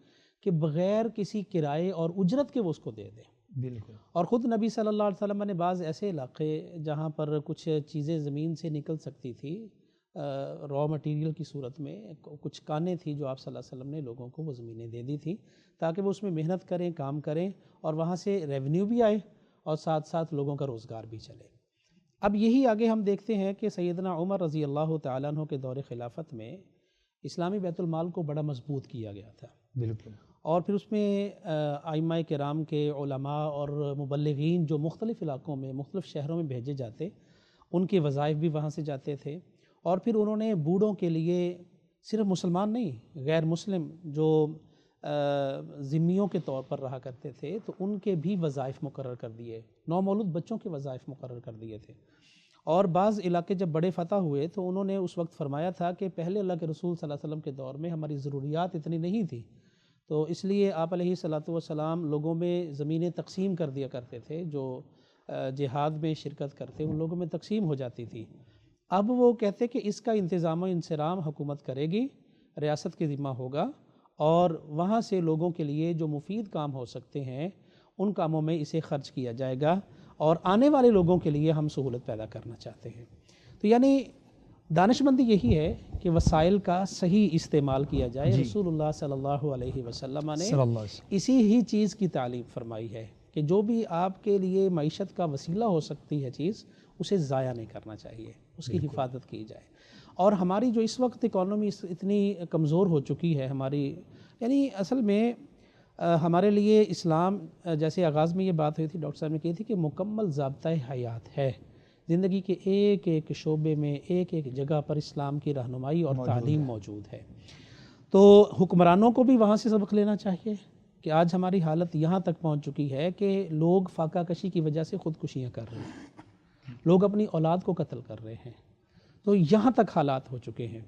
کہ بغیر کسی کرائے اور اجرت کے وہ اس کو دے دے. بالکل. اور خود نبی صلی اللہ علیہ وسلم نے بعض ایسے علاقے جہاں پر کچھ چیزیں زمین سے نکل سکتی تھی را مٹیریل کی صورت میں, کچھ کانیں تھی جو آپ صلی اللہ علیہ وسلم نے لوگوں کو وہ زمینیں دے دی تھی تاکہ وہ اس میں محنت کریں, کام کریں, اور وہاں سے ریونیو بھی آئے اور ساتھ ساتھ لوگوں کا روزگار بھی چلے. اب یہی آگے ہم دیکھتے ہیں کہ سیدنا عمر رضی اللہ تعالیٰ عنہ کے دور خلافت میں اسلامی بیت المال کو بڑا مضبوط کیا گیا تھا. بالکل. اور پھر اس میں ائمہ کرام کے علماء اور مبلغین جو مختلف علاقوں میں مختلف شہروں میں بھیجے جاتے, ان کے وظائف بھی وہاں سے جاتے تھے. اور پھر انہوں نے بوڑھوں کے لیے صرف مسلمان نہیں, غیر مسلم جو ذمیوں کے طور پر رہا کرتے تھے تو ان کے بھی وظائف مقرر کر دیے, نومولود بچوں کے وظائف مقرر کر دیے تھے. اور بعض علاقے جب بڑے فتح ہوئے تو انہوں نے اس وقت فرمایا تھا کہ پہلے اللہ کے رسول صلی اللہ علیہ وسلم کے دور میں ہماری ضروریات اتنی نہیں تھی، تو اس لیے آپ علیہ الصلوۃ والسلام لوگوں میں زمینیں تقسیم کر دیا کرتے تھے، جو جہاد میں شرکت کرتے ان لوگوں میں تقسیم ہو جاتی تھی۔ اب وہ کہتے کہ اس کا انتظام و انصرام حکومت کرے گی، ریاست کے ذمہ ہوگا، اور وہاں سے لوگوں کے لیے جو مفید کام ہو سکتے ہیں ان کاموں میں اسے خرچ کیا جائے گا، اور آنے والے لوگوں کے لیے ہم سہولت پیدا کرنا چاہتے ہیں۔ تو یعنی دانش مندی یہی ہے کہ وسائل کا صحیح استعمال کیا جائے۔ رسول اللہ صلی اللہ علیہ وسلم نے اسی ہی چیز کی تعلیم فرمائی ہے کہ جو بھی آپ کے لیے معیشت کا وسیلہ ہو سکتی ہے چیز، اسے ضائع نہیں کرنا چاہیے، اس کی حفاظت کی جائے۔ اور ہماری جو اس وقت اکانومی اتنی کمزور ہو چکی ہے ہماری، یعنی اصل میں ہمارے لیے اسلام، جیسے آغاز میں یہ بات ہوئی تھی، ڈاکٹر صاحب نے کہی تھی کہ مکمل ضابطہ حیات ہے، زندگی کے ایک ایک شعبے میں ایک ایک جگہ پر اسلام کی رہنمائی اور تعلیم موجود ہے۔ تو حکمرانوں کو بھی وہاں سے سبق لینا چاہیے کہ آج ہماری حالت یہاں تک پہنچ چکی ہے کہ لوگ فاقہ کشی کی وجہ سے خودکشیاں کر رہے ہیں، لوگ اپنی اولاد کو قتل کر رہے ہیں، تو یہاں تک حالات ہو چکے ہیں۔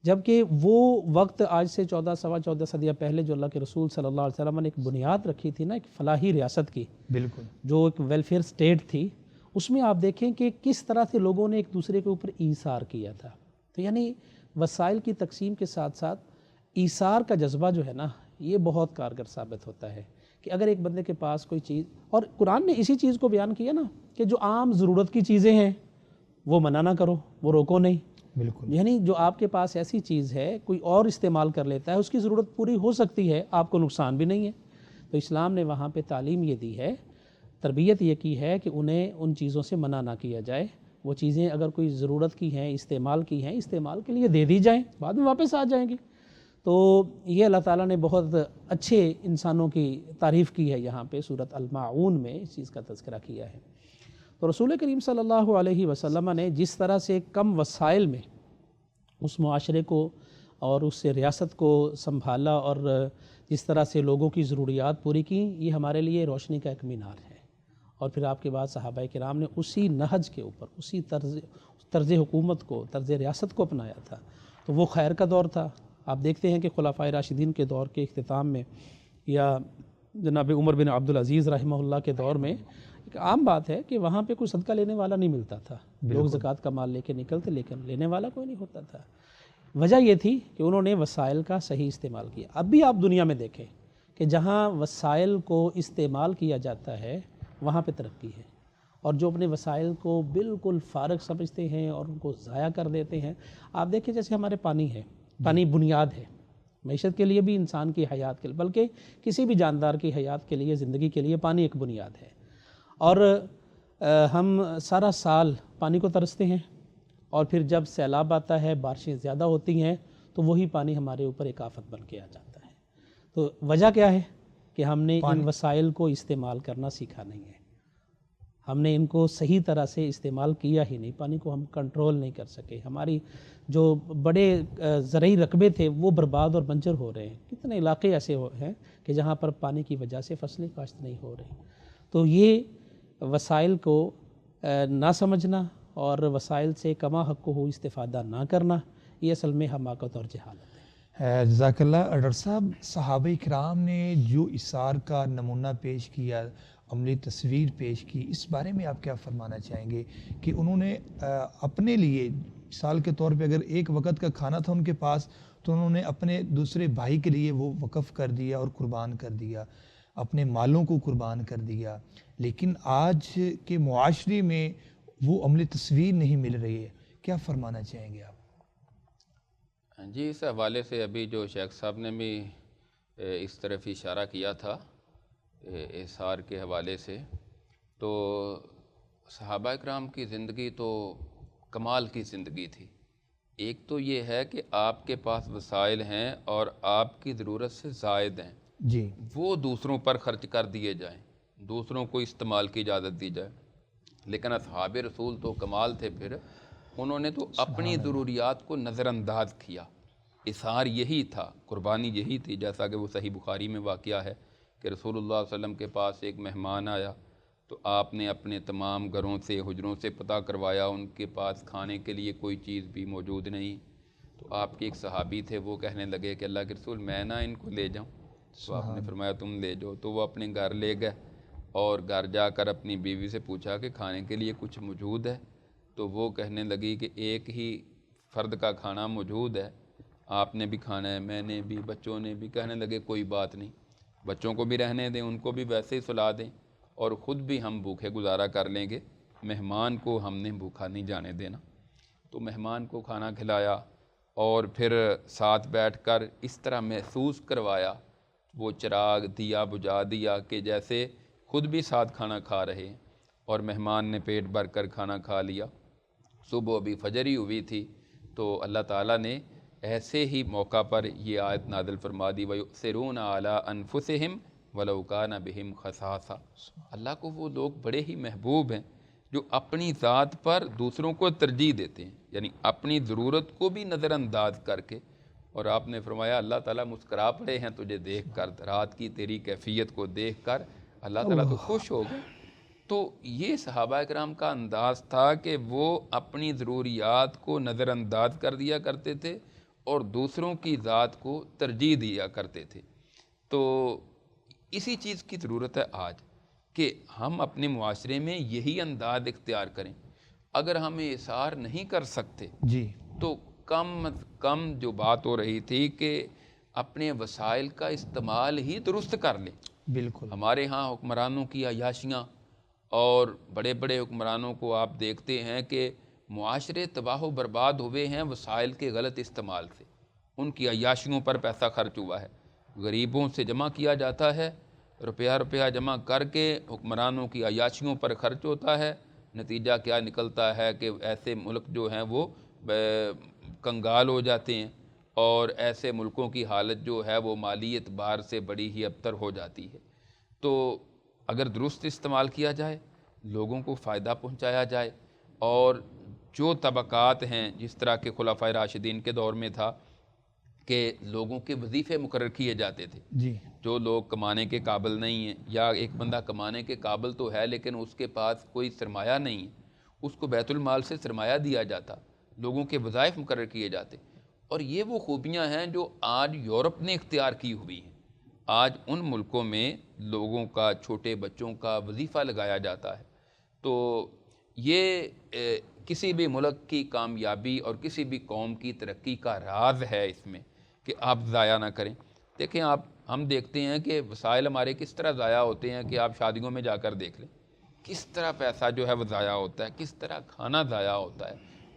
جبکہ وہ وقت آج سے 14 صدیہ پہلے جو اللہ کے رسول صلی اللہ علیہ وسلم نے ایک بنیاد رکھی تھی نا، ایک فلاحی ریاست کی، بالکل، جو ایک ویلفیئر سٹیٹ تھی، اس میں آپ دیکھیں کہ کس طرح سے لوگوں نے ایک دوسرے کے اوپر ایثار کیا تھا۔ تو یعنی وسائل کی تقسیم کے ساتھ ساتھ ایثار کا جذبہ جو ہے نا، یہ بہت کارگر ثابت ہوتا ہے کہ اگر ایک بندے کے پاس کوئی چیز، اور قرآن نے اسی چیز کو بیان کیا نا کہ جو عام ضرورت کی چیزیں ہیں وہ منع نہ کرو، وہ روکو نہیں۔ بالکل، یعنی جو آپ کے پاس ایسی چیز ہے کوئی اور استعمال کر لیتا ہے، اس کی ضرورت پوری ہو سکتی ہے، آپ کو نقصان بھی نہیں ہے، تو اسلام نے وہاں پہ تعلیم یہ دی ہے، تربیت یہ کی ہے کہ انہیں ان چیزوں سے منع نہ کیا جائے۔ وہ چیزیں اگر کوئی ضرورت کی ہیں، استعمال کی ہیں، استعمال کے لیے دے دی جائیں، بعد میں واپس آ جائیں گی۔ تو یہ اللہ تعالیٰ نے بہت اچھے انسانوں کی تعریف کی ہے یہاں پہ سورۃ الماعون میں اس چیز کا تذکرہ کیا ہے۔ تو رسول کریم صلی اللہ علیہ وسلم نے جس طرح سے کم وسائل میں اس معاشرے کو اور اس ریاست کو سنبھالا، اور جس طرح سے لوگوں کی ضروریات پوری کی، یہ ہمارے لیے روشنی کا ایک مینار ہے۔ اور پھر آپ کے بعد صحابہ کرام نے اسی نہج کے اوپر، اسی طرز حکومت کو، طرز ریاست کو اپنایا تھا، تو وہ خیر کا دور تھا۔ آپ دیکھتے ہیں کہ خلفائے راشدین کے دور کے اختتام میں، یا جناب عمر بن عبدالعزیز رحمہ اللہ کے دور میں، ایک عام بات ہے کہ وہاں پہ کوئی صدقہ لینے والا نہیں ملتا تھا، لوگ زکوٰۃ کا مال لے کے نکلتے، لیکن لینے والا کوئی نہیں ہوتا تھا۔ وجہ یہ تھی کہ انہوں نے وسائل کا صحیح استعمال کیا۔ اب بھی آپ دنیا میں دیکھیں کہ جہاں وسائل کو استعمال کیا جاتا ہے وہاں پہ ترقی ہے، اور جو اپنے وسائل کو بالکل فارغ سمجھتے ہیں اور ان کو ضائع کر دیتے ہیں، آپ دیکھیں جیسے ہمارے پانی ہے، پانی بنیاد ہے معیشت کے لیے بھی، انسان کی حیات کے لیے، بلکہ کسی بھی جاندار کی حیات کے لیے، زندگی کے لیے پانی ایک بنیاد ہے۔ اور ہم سارا سال پانی کو ترستے ہیں، اور پھر جب سیلاب آتا ہے، بارشیں زیادہ ہوتی ہیں، تو وہی پانی ہمارے اوپر ایک آفت بن کے آ جاتا ہے۔ تو وجہ کیا ہے کہ ہم نے ان وسائل کو استعمال کرنا سیکھا نہیں ہے، ہم نے ان کو صحیح طرح سے استعمال کیا ہی نہیں، پانی کو ہم کنٹرول نہیں کر سکے۔ ہماری جو بڑے زرعی رقبے تھے وہ برباد اور بنجر ہو رہے ہیں، کتنے علاقے ایسے ہیں کہ جہاں پر پانی کی وجہ سے فصلیں کاشت نہیں ہو رہی۔ تو یہ وسائل کو نہ سمجھنا اور وسائل سے کما حق ہو استفادہ نہ کرنا، یہ اصل میں حماقت اور جہالت ہے۔ جزاک اللہ ڈاکٹر صاحب، صحابہ کرام نے جو ایثار کا نمونہ پیش کیا، عملی تصویر پیش کی، اس بارے میں آپ کیا فرمانا چاہیں گے کہ انہوں نے اپنے لیے، مثال کے طور پہ اگر ایک وقت کا کھانا تھا ان کے پاس، تو انہوں نے اپنے دوسرے بھائی کے لیے وہ وقف کر دیا اور قربان کر دیا، اپنے مالوں کو قربان کر دیا، لیکن آج کے معاشرے میں وہ عملی تصویر نہیں مل رہی ہے، کیا فرمانا چاہیں گے آپ؟ جی، اس حوالے سے ابھی جو شیخ صاحب نے بھی اس طرف اشارہ کیا تھا ایثار کے حوالے سے، تو صحابہ اکرام کی زندگی تو کمال کی زندگی تھی۔ ایک تو یہ ہے کہ آپ کے پاس وسائل ہیں اور آپ کی ضرورت سے زائد ہیں، جی، وہ دوسروں پر خرچ کر دیے جائیں، دوسروں کو استعمال کی اجازت دی جائے۔ لیکن اصحاب رسول تو کمال تھے، پھر انہوں نے تو اپنی ضروریات کو نظر انداز کیا۔ اثار یہی تھا، قربانی یہی تھی، جیسا کہ وہ صحیح بخاری میں واقعہ ہے کہ رسول اللہ صلی اللہ علیہ وسلم کے پاس ایک مہمان آیا، تو تو آپ نے اپنے تمام گھروں سے حجروں سے پتہ کروایا، ان کے پاس کھانے کے لیے کوئی چیز بھی موجود نہیں۔ تو آپ کے ایک صحابی تھے، وہ کہنے لگے کہ اللہ کے رسول میں نہ ان کو لے جاؤں، تو آپ نے فرمایا تم لے جاؤ۔ تو وہ اپنے گھر لے گئے اور گھر جا کر اپنی بیوی سے پوچھا کہ کھانے کے لیے کچھ موجود ہے؟ تو وہ کہنے لگی کہ ایک ہی فرد کا کھانا موجود ہے، آپ نے بھی کھانا ہے، میں نے بھی، بچوں نے بھی۔ کہنے لگے کوئی بات نہیں، بچوں کو بھی رہنے دیں، ان کو بھی ویسے ہی سلا دیں، اور خود بھی ہم بھوکے گزارا کر لیں گے، مہمان کو ہم نے بھوکا نہیں جانے دینا۔ تو مہمان کو کھانا کھلایا اور پھر ساتھ بیٹھ کر اس طرح محسوس کروایا، وہ چراغ دیا بجھا دیا کہ جیسے خود بھی ساتھ کھانا کھا رہے ہیں، اور مہمان نے پیٹ بھر کر کھانا کھا لیا۔ صبح ابھی فجر ہی ہوئی تھی، تو اللہ تعالیٰ نے ایسے ہی موقع پر یہ آیت نازل فرما دی، وَيُؤْثِرُونَ عَلَىٰ أَنفُسِهِمْ وَلَوْ كَانَ بِهِمْ خَصَاصَةٌ۔ اللہ کو وہ لوگ بڑے ہی محبوب ہیں جو اپنی ذات پر دوسروں کو ترجیح دیتے ہیں، یعنی اپنی ضرورت کو بھی نظر انداز کر کے۔ اور آپ نے فرمایا اللہ تعالیٰ مسکرا پڑے ہیں تجھے دیکھ کر، رات کی تیری کیفیت کو دیکھ کر اللہ تعالیٰ تو خوش ہو گئے۔ تو یہ صحابہ کرام کا انداز تھا کہ وہ اپنی ضروریات کو نظر انداز کر دیا کرتے تھے اور دوسروں کی ذات کو ترجیح دیا کرتے تھے۔ تو اسی چیز کی ضرورت ہے آج کہ ہم اپنے معاشرے میں یہی انداز اختیار کریں۔ اگر ہم احسار نہیں کر سکتے جی تو کم از کم جو بات ہو رہی تھی کہ اپنے وسائل کا استعمال ہی درست کر لیں۔ بالکل ہمارے ہاں حکمرانوں کی عیاشیاں، اور بڑے بڑے حکمرانوں کو آپ دیکھتے ہیں کہ معاشرے تباہ و برباد ہوئے ہیں وسائل کے غلط استعمال سے۔ ان کی عیاشیوں پر پیسہ خرچ ہوا ہے، غریبوں سے جمع کیا جاتا ہے، روپیہ جمع کر کے حکمرانوں کی عیاشیوں پر خرچ ہوتا ہے۔ نتیجہ کیا نکلتا ہے کہ ایسے ملک جو ہیں وہ کنگال ہو جاتے ہیں، اور ایسے ملکوں کی حالت جو ہے وہ مالی اعتبار سے بڑی ہی ابتر ہو جاتی ہے۔ تو اگر درست استعمال کیا جائے، لوگوں کو فائدہ پہنچایا جائے، اور جو طبقات ہیں، جس طرح کے خلفائے راشدین کے دور میں تھا کہ لوگوں کے وظیفے مقرر کیے جاتے تھے، جی جو لوگ کمانے کے قابل نہیں ہیں، یا ایک بندہ کمانے کے قابل تو ہے لیکن اس کے پاس کوئی سرمایہ نہیں ہے، اس کو بیت المال سے سرمایہ دیا جاتا، لوگوں کے وظائف مقرر کیے جاتے۔ اور یہ وہ خوبیاں ہیں جو آج یورپ نے اختیار کی ہوئی ہیں۔ آج ان ملکوں میں لوگوں کا، چھوٹے بچوں کا وظیفہ لگایا جاتا ہے۔ تو یہ کسی بھی ملک کی کامیابی اور کسی بھی قوم کی ترقی کا راز ہے اس میں کہ آپ ضائع نہ کریں۔ دیکھیں ہم دیکھتے ہیں کہ وسائل ہمارے کس طرح ضائع ہوتے ہیں کہ آپ شادیوں میں جا کر دیکھ لیں، کس طرح پیسہ جو ہے وہ ضائع ہوتا ہے، کس طرح کھانا ضائع ہوتا ہے۔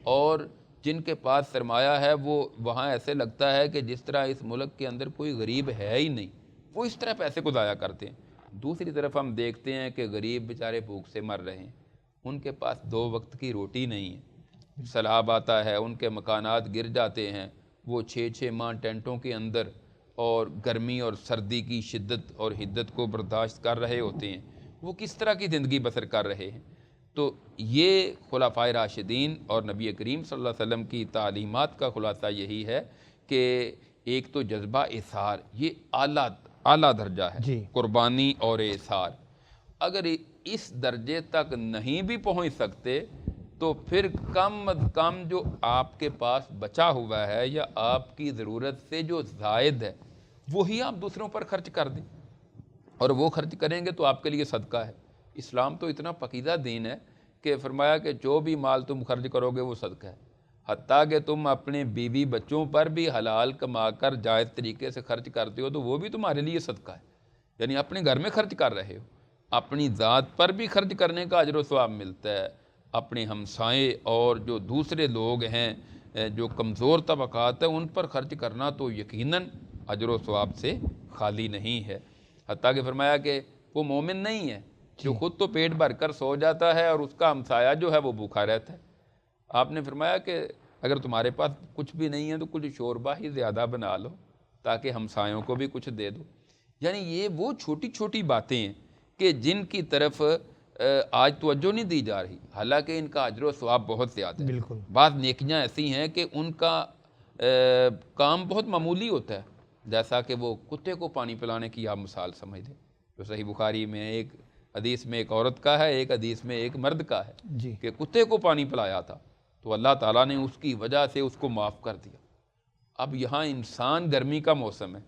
اور جن کے پاس سرمایہ ہے وہ وہاں ایسے لگتا ہے کہ جس طرح اس ملک کے اندر کوئی غریب ہے ہی نہیں، وہ اس طرح پیسے کو ضائع کرتے ہیں۔ دوسری طرف ہم دیکھتے ہیں کہ غریب بیچارے بھوک سے مر رہے ہیں، ان کے پاس 2 وقت کی روٹی نہیں ہے، سیلاب آتا ہے، ان کے مکانات گر جاتے ہیں، وہ 6 ماہ ٹینٹوں کے اندر اور گرمی اور سردی کی شدت اور حدت کو برداشت کر رہے ہوتے ہیں، وہ کس طرح کی زندگی بسر کر رہے ہیں۔ تو یہ خلفائے راشدین اور نبی کریم صلی اللہ علیہ وسلم کی تعلیمات کا خلاصہ یہی ہے کہ ایک تو جذبہ اثار، یہ اعلیٰ درجہ ہے، جی قربانی اور اثار۔ اگر اس درجے تک نہیں بھی پہنچ سکتے تو پھر کم از کم جو آپ کے پاس بچا ہوا ہے یا آپ کی ضرورت سے جو زائد ہے وہی آپ دوسروں پر خرچ کر دیں، اور وہ خرچ کریں گے تو آپ کے لیے صدقہ ہے۔ اسلام تو اتنا پاکیزہ دین ہے کہ فرمایا کہ جو بھی مال تم خرچ کرو گے وہ صدقہ ہے، حتیٰ کہ تم اپنے بیوی بچوں پر بھی حلال کما کر جائز طریقے سے خرچ کرتے ہو تو وہ بھی تمہارے لیے صدقہ ہے، یعنی اپنے گھر میں خرچ کر رہے ہو۔ اپنی ذات پر بھی خرچ کرنے کا اجر و ثواب ملتا ہے، اپنے ہمسائے اور جو دوسرے لوگ ہیں جو کمزور طبقات ہیں ان پر خرچ کرنا تو یقیناً اجر و ثواب سے خالی نہیں ہے۔ حتیٰ کہ فرمایا کہ وہ مومن نہیں ہے جو خود تو پیٹ بھر کر سو جاتا ہے اور اس کا ہمسایہ جو ہے وہ بھوکا رہتا ہے۔ آپ نے فرمایا کہ اگر تمہارے پاس کچھ بھی نہیں ہے تو کچھ شوربہ ہی زیادہ بنا لو تاکہ ہمسایوں کو بھی کچھ دے دو۔ یعنی یہ وہ چھوٹی چھوٹی باتیں ہیں کہ جن کی طرف آج توجہ نہیں دی جا رہی، حالانکہ ان کا اجر و ثواب بہت زیادہ ہے۔ بالکل بعض نیکیاں ایسی ہیں کہ ان کا کام بہت معمولی ہوتا ہے، جیسا کہ وہ کتے کو پانی پلانے کی آپ مثال سمجھ لیں۔ جو صحیح بخاری میں ایک حدیث میں ایک عورت کا ہے، ایک حدیث میں ایک مرد کا ہے جی کہ کتے کو پانی پلایا تھا تو اللہ تعالیٰ نے اس کی وجہ سے اس کو معاف کر دیا۔ اب یہاں انسان، گرمی کا موسم ہے،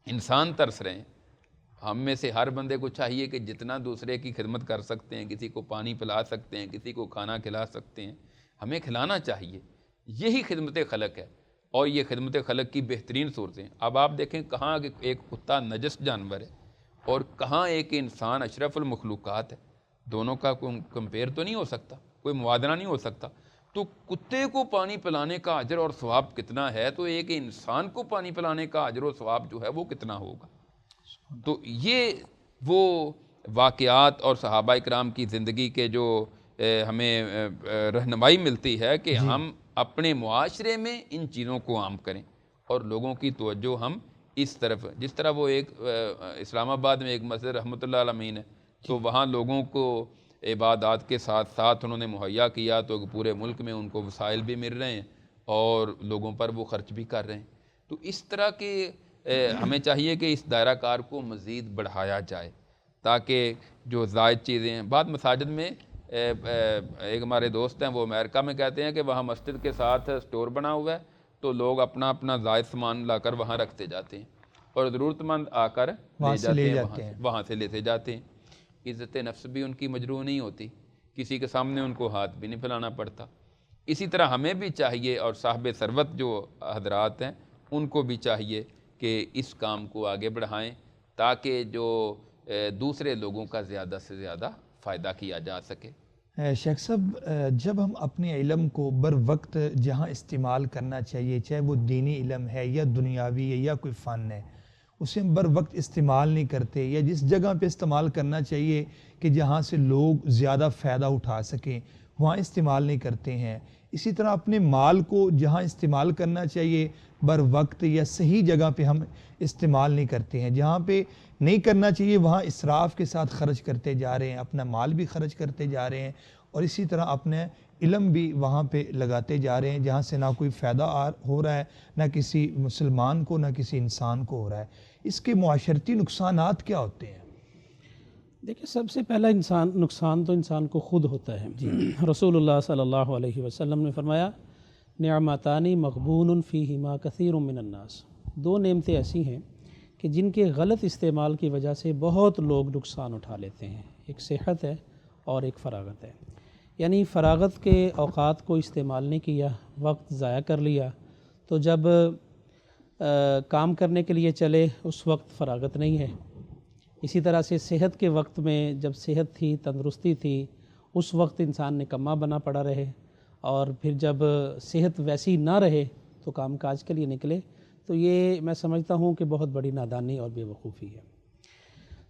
انسان ترس رہے ہیں، ہم میں سے ہر بندے کو چاہیے کہ جتنا دوسرے کی خدمت کر سکتے ہیں، کسی کو پانی پلا سکتے ہیں، کسی کو کھانا کھلا سکتے ہیں، ہمیں کھلانا چاہیے۔ یہی خدمت خلق ہے، اور یہ خدمت خلق کی بہترین صورتیں۔ اب آپ دیکھیں کہاں ایک کتا نجس جانور ہے اور کہاں ایک انسان اشرف المخلوقات ہے، دونوں کا کوئی کمپیئر تو نہیں ہو سکتا، کوئی موازنہ نہیں ہو سکتا۔ تو کتے کو پانی پلانے کا اجر اور ثواب کتنا ہے، تو ایک انسان کو پانی پلانے کا اجر و ثواب جو ہے وہ کتنا ہوگا۔ تو یہ وہ واقعات اور صحابہ اکرام کی زندگی کے جو ہمیں رہنمائی ملتی ہے کہ ہم اپنے معاشرے میں ان چیزوں کو عام کریں اور لوگوں کی توجہ ہم اس طرف، جس طرح وہ ایک اسلام آباد میں ایک مسجد رحمۃ اللہ علیہ ہے، تو وہاں لوگوں کو عبادات کے ساتھ ساتھ انہوں نے مہیا کیا، تو پورے ملک میں ان کو وسائل بھی مل رہے ہیں اور لوگوں پر وہ خرچ بھی کر رہے ہیں۔ تو اس طرح کے ہمیں چاہیے کہ اس دائرہ کار کو مزید بڑھایا جائے تاکہ جو زائد چیزیں ہیں، بعد مساجد میں ایک ہمارے دوست ہیں وہ امریکہ میں کہتے ہیں کہ وہاں مسجد کے ساتھ سٹور بنا ہوا ہے، تو لوگ اپنا اپنا زائد سامان لا کر وہاں رکھتے جاتے ہیں اور ضرورت مند آ کر لے جاتے ہیں، وہاں سے لیتے جاتے ہیں۔ عزت نفس بھی ان کی مجروح نہیں ہوتی، کسی کے سامنے ان کو ہاتھ بھی نہیں پھیلانا پڑتا۔ اسی طرح ہمیں بھی چاہیے اور صاحب ثروت جو حضرات ہیں ان کو بھی چاہیے کہ اس کام کو آگے بڑھائیں تاکہ جو دوسرے لوگوں کا زیادہ سے زیادہ فائدہ کیا جا سکے۔ شیخ صاحب، جب ہم اپنے علم کو بر وقت جہاں استعمال کرنا چاہیے، چاہے وہ دینی علم ہے یا دنیاوی ہے یا کوئی فن ہے، اسے ہم بر وقت استعمال نہیں کرتے، یا جس جگہ پہ استعمال کرنا چاہیے کہ جہاں سے لوگ زیادہ فائدہ اٹھا سکیں وہاں استعمال نہیں کرتے ہیں۔ اسی طرح اپنے مال کو جہاں استعمال کرنا چاہیے بر وقت یا صحیح جگہ پہ ہم استعمال نہیں کرتے ہیں، جہاں پہ نہیں کرنا چاہیے وہاں اسراف کے ساتھ خرچ کرتے جا رہے ہیں، اپنا مال بھی خرچ کرتے جا رہے ہیں، اور اسی طرح اپنے علم بھی وہاں پہ لگاتے جا رہے ہیں جہاں سے نہ کوئی فائدہ ہو رہا ہے، نہ کسی مسلمان کو، نہ کسی انسان کو ہو رہا ہے۔ اس کے معاشرتی نقصانات کیا ہوتے ہیں؟ دیکھیں، سب سے پہلا نقصان تو انسان کو خود ہوتا ہے۔ رسول اللہ صلی اللہ علیہ وسلم نے فرمایا، نعمتانی مغبون فیہما کثیر من الناس، دو نعمتیں ایسی ہیں کہ جن کے غلط استعمال کی وجہ سے بہت لوگ نقصان اٹھا لیتے ہیں، ایک صحت ہے اور ایک فراغت ہے۔ یعنی فراغت کے اوقات کو استعمال نہیں کیا، وقت ضائع کر لیا، تو جب کام کرنے کے لیے چلے اس وقت فراغت نہیں ہے۔ اسی طرح سے صحت کے وقت میں جب صحت تھی، تندرستی تھی، اس وقت انسان نکما بنا پڑا رہے، اور پھر جب صحت ویسی نہ رہے تو کام کاج کے لیے نکلے، تو یہ میں سمجھتا ہوں کہ بہت بڑی نادانی اور بے وقوفی ہے۔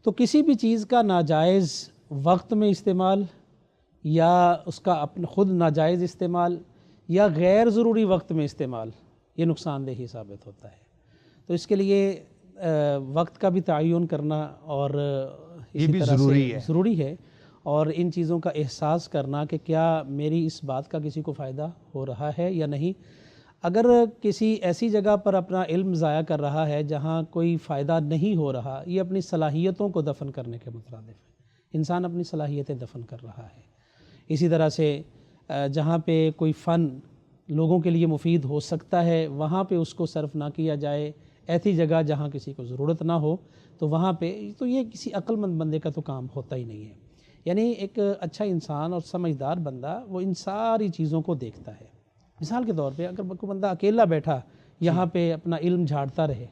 تو کسی بھی چیز کا ناجائز وقت میں استعمال، یا اس کا خود ناجائز استعمال، یا غیر ضروری وقت میں استعمال، یہ نقصان دہ ثابت ہوتا ہے۔ تو اس کے لیے وقت کا بھی تعین کرنا اور اسی طرح سے ضروری ہے، اور ان چیزوں کا احساس کرنا کہ کیا میری اس بات کا کسی کو فائدہ ہو رہا ہے یا نہیں۔ اگر کسی ایسی جگہ پر اپنا علم ضائع کر رہا ہے جہاں کوئی فائدہ نہیں ہو رہا، یہ اپنی صلاحیتوں کو دفن کرنے کے مترادف ہے، انسان اپنی صلاحیتیں دفن کر رہا ہے۔ اسی طرح سے جہاں پہ کوئی فن لوگوں کے لیے مفید ہو سکتا ہے وہاں پہ اس کو صرف نہ کیا جائے، ایسی جگہ جہاں کسی کو ضرورت نہ ہو تو وہاں پہ، تو یہ کسی عقل مند بندے کا تو کام ہوتا ہی نہیں ہے۔ یعنی ایک اچھا انسان اور سمجھدار بندہ وہ ان ساری چیزوں کو دیکھتا ہے۔ مثال کے طور پہ اگر کوئی بندہ اکیلا بیٹھا یہاں پہ اپنا علم جھاڑتا رہے،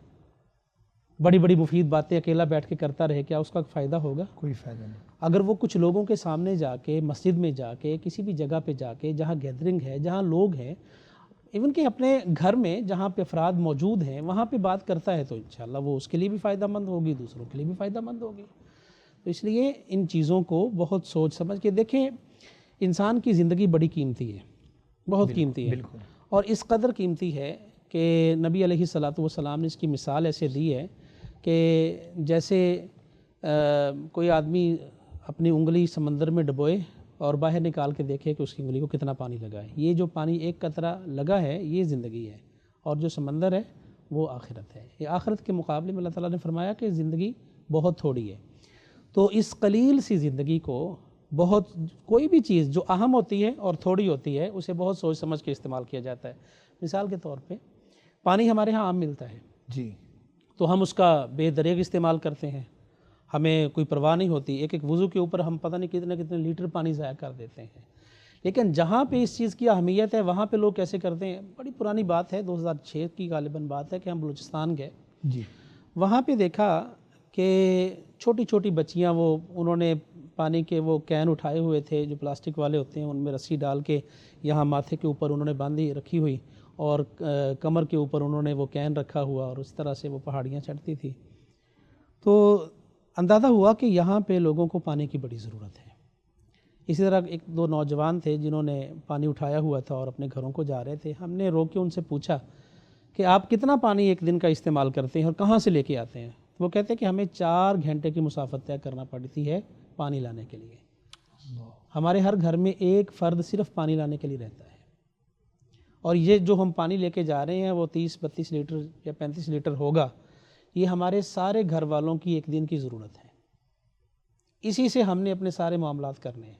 بڑی بڑی مفید باتیں اکیلا بیٹھ کے کرتا رہے، کیا اس کا فائدہ ہوگا؟ کوئی فائدہ نہیں۔ اگر وہ کچھ لوگوں کے سامنے جا کے، مسجد میں جا کے، کسی بھی جگہ پہ جا کے جہاں گیدرنگ ہے، جہاں لوگ ہیں، ایون کہ اپنے گھر میں جہاں پہ افراد موجود ہیں وہاں پہ بات کرتا ہے، تو انشاءاللہ وہ اس کے لیے بھی فائدہ مند ہوگی، دوسروں کے لیے بھی فائدہ مند ہوگی۔ تو اس لیے ان چیزوں کو بہت سوچ سمجھ کے دیکھیں۔ انسان کی زندگی بڑی قیمتی ہے، بہت قیمتی ہے، اور اس قدر قیمتی ہے کہ نبی علیہ الصلاۃ والسلام نے اس کی مثال ایسے دی ہے کہ جیسے کوئی آدمی اپنی انگلی سمندر میں ڈبوئے اور باہر نکال کے دیکھے کہ اس کی انگلی کو کتنا پانی لگا ہے۔ یہ جو پانی ایک قطرہ لگا ہے یہ زندگی ہے، اور جو سمندر ہے وہ آخرت ہے۔ یہ آخرت کے مقابلے میں اللہ تعالیٰ نے فرمایا کہ زندگی بہت تھوڑی ہے۔ تو اس قلیل سی زندگی کو بہت کوئی بھی چیز جو اہم ہوتی ہے اور تھوڑی ہوتی ہے اسے بہت سوچ سمجھ کے استعمال کیا جاتا ہے. مثال کے طور پہ پانی ہمارے ہاں عام ملتا ہے جی، تو ہم اس کا بے دریغ استعمال کرتے ہیں, ہمیں کوئی پرواہ نہیں ہوتی. ایک ایک وضو کے اوپر ہم پتہ نہیں کتنے کتنے لیٹر پانی ضائع کر دیتے ہیں. لیکن جہاں پہ اس چیز کی اہمیت ہے وہاں پہ لوگ کیسے کرتے ہیں. بڑی پرانی بات ہے, 2006 کی غالباً بات ہے کہ ہم بلوچستان گئے. جی، وہاں پہ دیکھا کہ چھوٹی چھوٹی بچیاں انہوں نے پانی کے وہ کین اٹھائے ہوئے تھے جو پلاسٹک والے ہوتے ہیں, ان میں رسی ڈال کے یہاں ماتھے کے اوپر انہوں نے باندھی رکھی ہوئی اور کمر کے اوپر انہوں نے وہ کین رکھا ہوا اور اس طرح سے وہ پہاڑیاں چڑھتی تھی. تو اندازہ ہوا کہ یہاں پہ لوگوں کو پانی کی بڑی ضرورت ہے. اسی طرح ایک دو نوجوان تھے جنہوں نے پانی اٹھایا ہوا تھا اور اپنے گھروں کو جا رہے تھے. ہم نے روک کے ان سے پوچھا کہ آپ کتنا پانی ایک دن کا استعمال کرتے ہیں اور کہاں سے لے کے آتے ہیں. وہ کہتے ہیں کہ ہمیں 4 گھنٹے کی مسافت طے کرنا پڑتی ہے پانی لانے کے لیے. ہمارے ہر گھر میں ایک فرد صرف پانی لانے کے لیے رہتا ہے, اور یہ جو ہم پانی لے کے جا رہے ہیں وہ 30-32 لیٹر یا 35 لیٹر ہوگا. یہ ہمارے سارے گھر والوں کی ایک دن کی ضرورت ہے. اسی سے ہم نے اپنے سارے معاملات کرنے ہیں.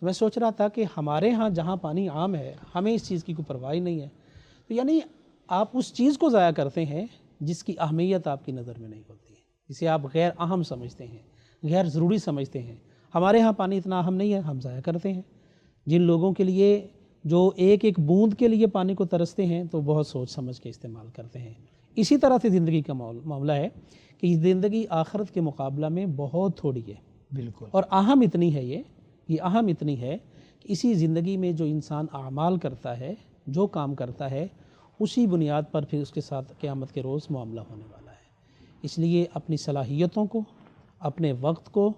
تو میں سوچ رہا تھا کہ ہمارے ہاں جہاں پانی عام ہے ہمیں اس چیز کی کوئی پرواہ نہیں ہے. تو یعنی آپ اس چیز کو ضائع کرتے ہیں جس کی اہمیت آپ کی نظر میں نہیں ہوتی ہے, جسے آپ غیر اہم سمجھتے ہیں, غیر ضروری سمجھتے ہیں. ہمارے ہاں پانی اتنا اہم نہیں ہے, ہم ضائع کرتے ہیں. جن لوگوں کے لیے جو ایک ایک بوند کے لیے پانی کو ترستے ہیں تو بہت سوچ سمجھ کے استعمال کرتے ہیں. اسی طرح سے زندگی کا معاملہ ہے کہ زندگی آخرت کے مقابلہ میں بہت تھوڑی ہے. بالکل. اور اہم اتنی ہے یہ اہم اتنی ہے کہ اسی زندگی میں جو انسان اعمال کرتا ہے, جو کام کرتا ہے, اسی بنیاد پر پھر اس کے ساتھ قیامت کے روز معاملہ ہونے والا ہے. اس لیے اپنی صلاحیتوں کو, اپنے وقت کو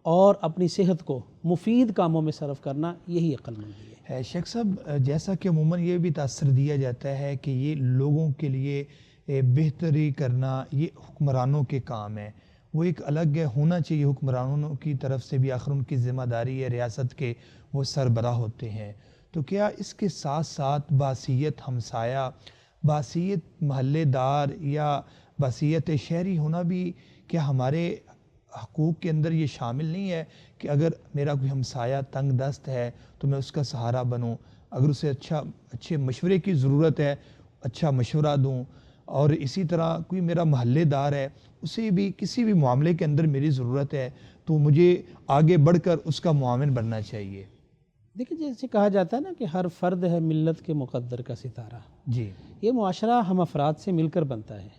اور اپنی صحت کو مفید کاموں میں صرف کرنا یہی عقل مندی ہے. شیخ صاحب, جیسا کہ عموماً یہ بھی تاثر دیا جاتا ہے کہ یہ لوگوں کے لیے بہتری کرنا یہ حکمرانوں کے کام ہے. وہ ایک الگ ہونا چاہیے حکمرانوں کی طرف سے بھی, آخر ان کی ذمہ داری ہے, ریاست کے وہ سربراہ ہوتے ہیں. تو کیا اس کے ساتھ ساتھ باحثیت ہمسایہ, باحثیت محلے دار یا باحثیت شہری ہونا بھی کیا ہمارے حقوق کے اندر یہ شامل نہیں ہے کہ اگر میرا کوئی ہمسایہ تنگ دست ہے تو میں اس کا سہارا بنوں, اگر اسے اچھے مشورے کی ضرورت ہے اچھا مشورہ دوں, اور اسی طرح کوئی میرا محلے دار ہے اسے بھی کسی بھی معاملے کے اندر میری ضرورت ہے تو مجھے آگے بڑھ کر اس کا معاون بننا چاہیے. دیکھیں جیسے کہا جاتا ہے نا کہ ہر فرد ہے ملت کے مقدر کا ستارہ. جی, یہ معاشرہ ہم افراد سے مل کر بنتا ہے.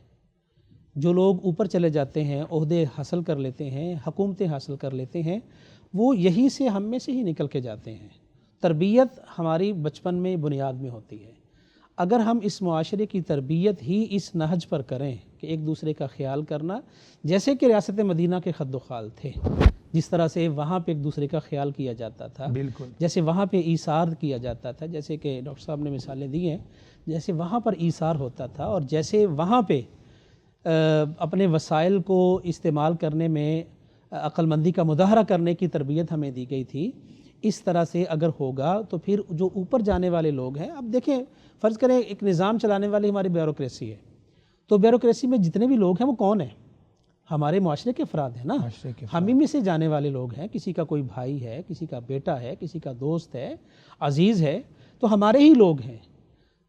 جو لوگ اوپر چلے جاتے ہیں, عہدے حاصل کر لیتے ہیں, حکومتیں حاصل کر لیتے ہیں, وہ یہی سے ہم میں سے ہی نکل کے جاتے ہیں. تربیت ہماری بچپن میں بنیاد میں ہوتی ہے. اگر ہم اس معاشرے کی تربیت ہی اس نہج پر کریں کہ ایک دوسرے کا خیال کرنا, جیسے کہ ریاست مدینہ کے خد و خال تھے, جس طرح سے وہاں پہ ایک دوسرے کا خیال کیا جاتا تھا, بالکل, جیسے وہاں پہ ایثار کیا جاتا تھا, جیسے کہ ڈاکٹر صاحب نے مثالیں دی ہیں, جیسے وہاں پر ایثار ہوتا تھا اور جیسے وہاں پہ اپنے وسائل کو استعمال کرنے میں عقل مندی کا مظاہرہ کرنے کی تربیت ہمیں دی گئی تھی, اس طرح سے اگر ہوگا تو پھر جو اوپر جانے والے لوگ ہیں, اب دیکھیں فرض کریں ایک نظام چلانے والی ہماری بیوروکریسی ہے, تو بیوروکریسی میں جتنے بھی لوگ ہیں وہ کون ہیں؟ ہمارے معاشرے کے افراد ہیں نا, ہم ہی میں سے جانے والے لوگ ہیں. کسی کا کوئی بھائی ہے, کسی کا بیٹا ہے, کسی کا دوست ہے, عزیز ہے, تو ہمارے ہی لوگ ہیں.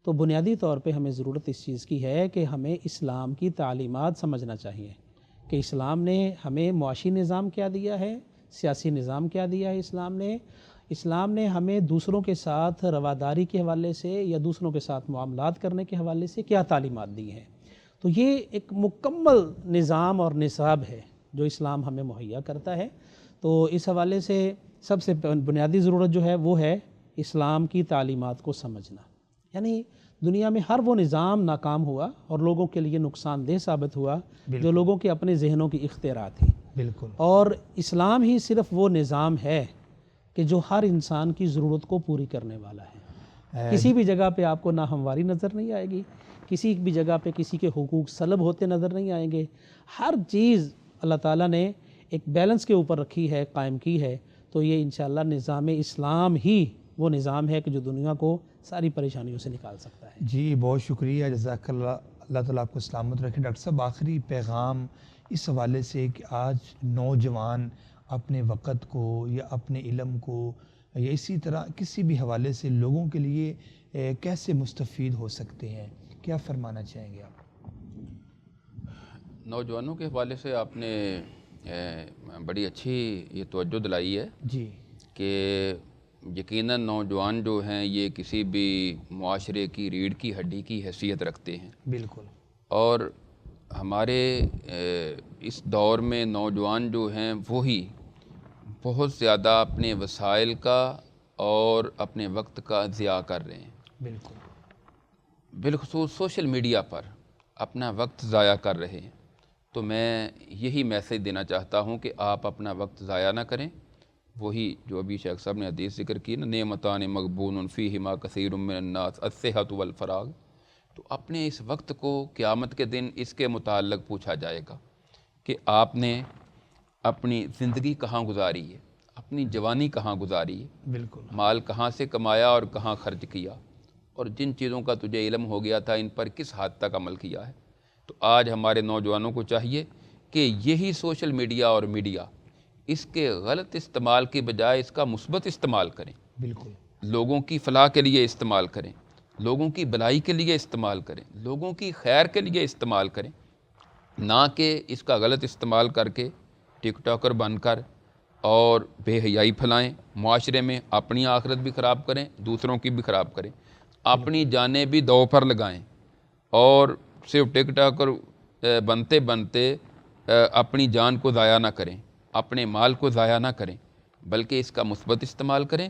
تو بنیادی طور پہ ہمیں ضرورت اس چیز کی ہے کہ ہمیں اسلام کی تعلیمات سمجھنا چاہیے کہ اسلام نے ہمیں معاشی نظام کیا دیا ہے, سیاسی نظام کیا دیا ہے. اسلام نے ہمیں دوسروں کے ساتھ رواداری کے حوالے سے یا دوسروں کے ساتھ معاملات کرنے کے حوالے سے کیا تعلیمات دی ہیں. تو یہ ایک مکمل نظام اور نصاب ہے جو اسلام ہمیں مہیا کرتا ہے. تو اس حوالے سے سب سے بنیادی ضرورت جو ہے وہ ہے اسلام کی تعلیمات کو سمجھنا. یعنی دنیا میں ہر وہ نظام ناکام ہوا اور لوگوں کے لیے نقصان دہ ثابت ہوا جو لوگوں کے اپنے ذہنوں کی اختراع تھی. بالکل, اور اسلام ہی صرف وہ نظام ہے کہ جو ہر انسان کی ضرورت کو پوری کرنے والا ہے. کسی بھی جگہ پہ آپ کو ناہمواری نظر نہیں آئے گی, کسی بھی جگہ پہ کسی کے حقوق سلب ہوتے نظر نہیں آئیں گے. ہر چیز اللہ تعالیٰ نے ایک بیلنس کے اوپر رکھی ہے, قائم کی ہے. تو یہ انشاءاللہ نظام اسلام ہی وہ نظام ہے کہ جو دنیا کو ساری پریشانیوں سے نکال سکتا ہے. جی بہت شکریہ, جزاک اللہ اللہ تعالیٰ آپ کو سلامت رکھے۔ ڈاکٹر صاحب آخری پیغام اس حوالے سے کہ آج نوجوان اپنے وقت کو یا اپنے علم کو یا اسی طرح کسی بھی حوالے سے لوگوں کے لیے کیسے مستفید ہو سکتے ہیں، کیا فرمانا چاہیں گے آپ؟ نوجوانوں کے حوالے سے آپ نے بڑی اچھی یہ توجہ دلائی ہے جی کہ یقیناً نوجوان جو ہیں یہ کسی بھی معاشرے کی ریڑھ کی ہڈی کی حیثیت رکھتے ہیں، بالکل، اور ہمارے اس دور میں نوجوان جو ہیں وہی بہت زیادہ اپنے وسائل کا اور اپنے وقت کا ضیاع کر رہے ہیں، بالکل، بالخصوص سوشل میڈیا پر اپنا وقت ضائع کر رہے ہیں۔ تو میں یہی میسیج دینا چاہتا ہوں کہ آپ اپنا وقت ضائع نہ کریں، وہی جو ابھی شیخ صاحب نے حدیث ذکر کی نا، نعمتان مغبون فیہما کثیر من الناس الصحۃ والفراغ، تو اپنے اس وقت کو قیامت کے دن اس کے متعلق پوچھا جائے گا کہ آپ نے اپنی زندگی کہاں گزاری ہے، اپنی جوانی کہاں گزاری ہے، بالکل، مال کہاں سے کمایا اور کہاں خرچ کیا، اور جن چیزوں کا تجھے علم ہو گیا تھا ان پر کس حد تک عمل کیا ہے۔ تو آج ہمارے نوجوانوں کو چاہیے کہ یہی سوشل میڈیا اور میڈیا اس کے غلط استعمال کی بجائے اس کا مثبت استعمال کریں، بالکل، لوگوں کی فلاح کے لیے استعمال کریں، لوگوں کی بھلائی کے لیے استعمال کریں، لوگوں کی خیر کے لیے استعمال کریں، نہ کہ اس کا غلط استعمال کر کے ٹک ٹاکر بن کر اور بے حیائی پھیلائیں، معاشرے میں اپنی آخرت بھی خراب کریں، دوسروں کی بھی خراب کریں، اپنی جانیں بھی دو پر لگائیں، اور صرف ٹک ٹاکر بنتے بنتے اپنی جان کو ضائع نہ کریں، اپنے مال کو ضائع نہ کریں، بلکہ اس کا مثبت استعمال کریں۔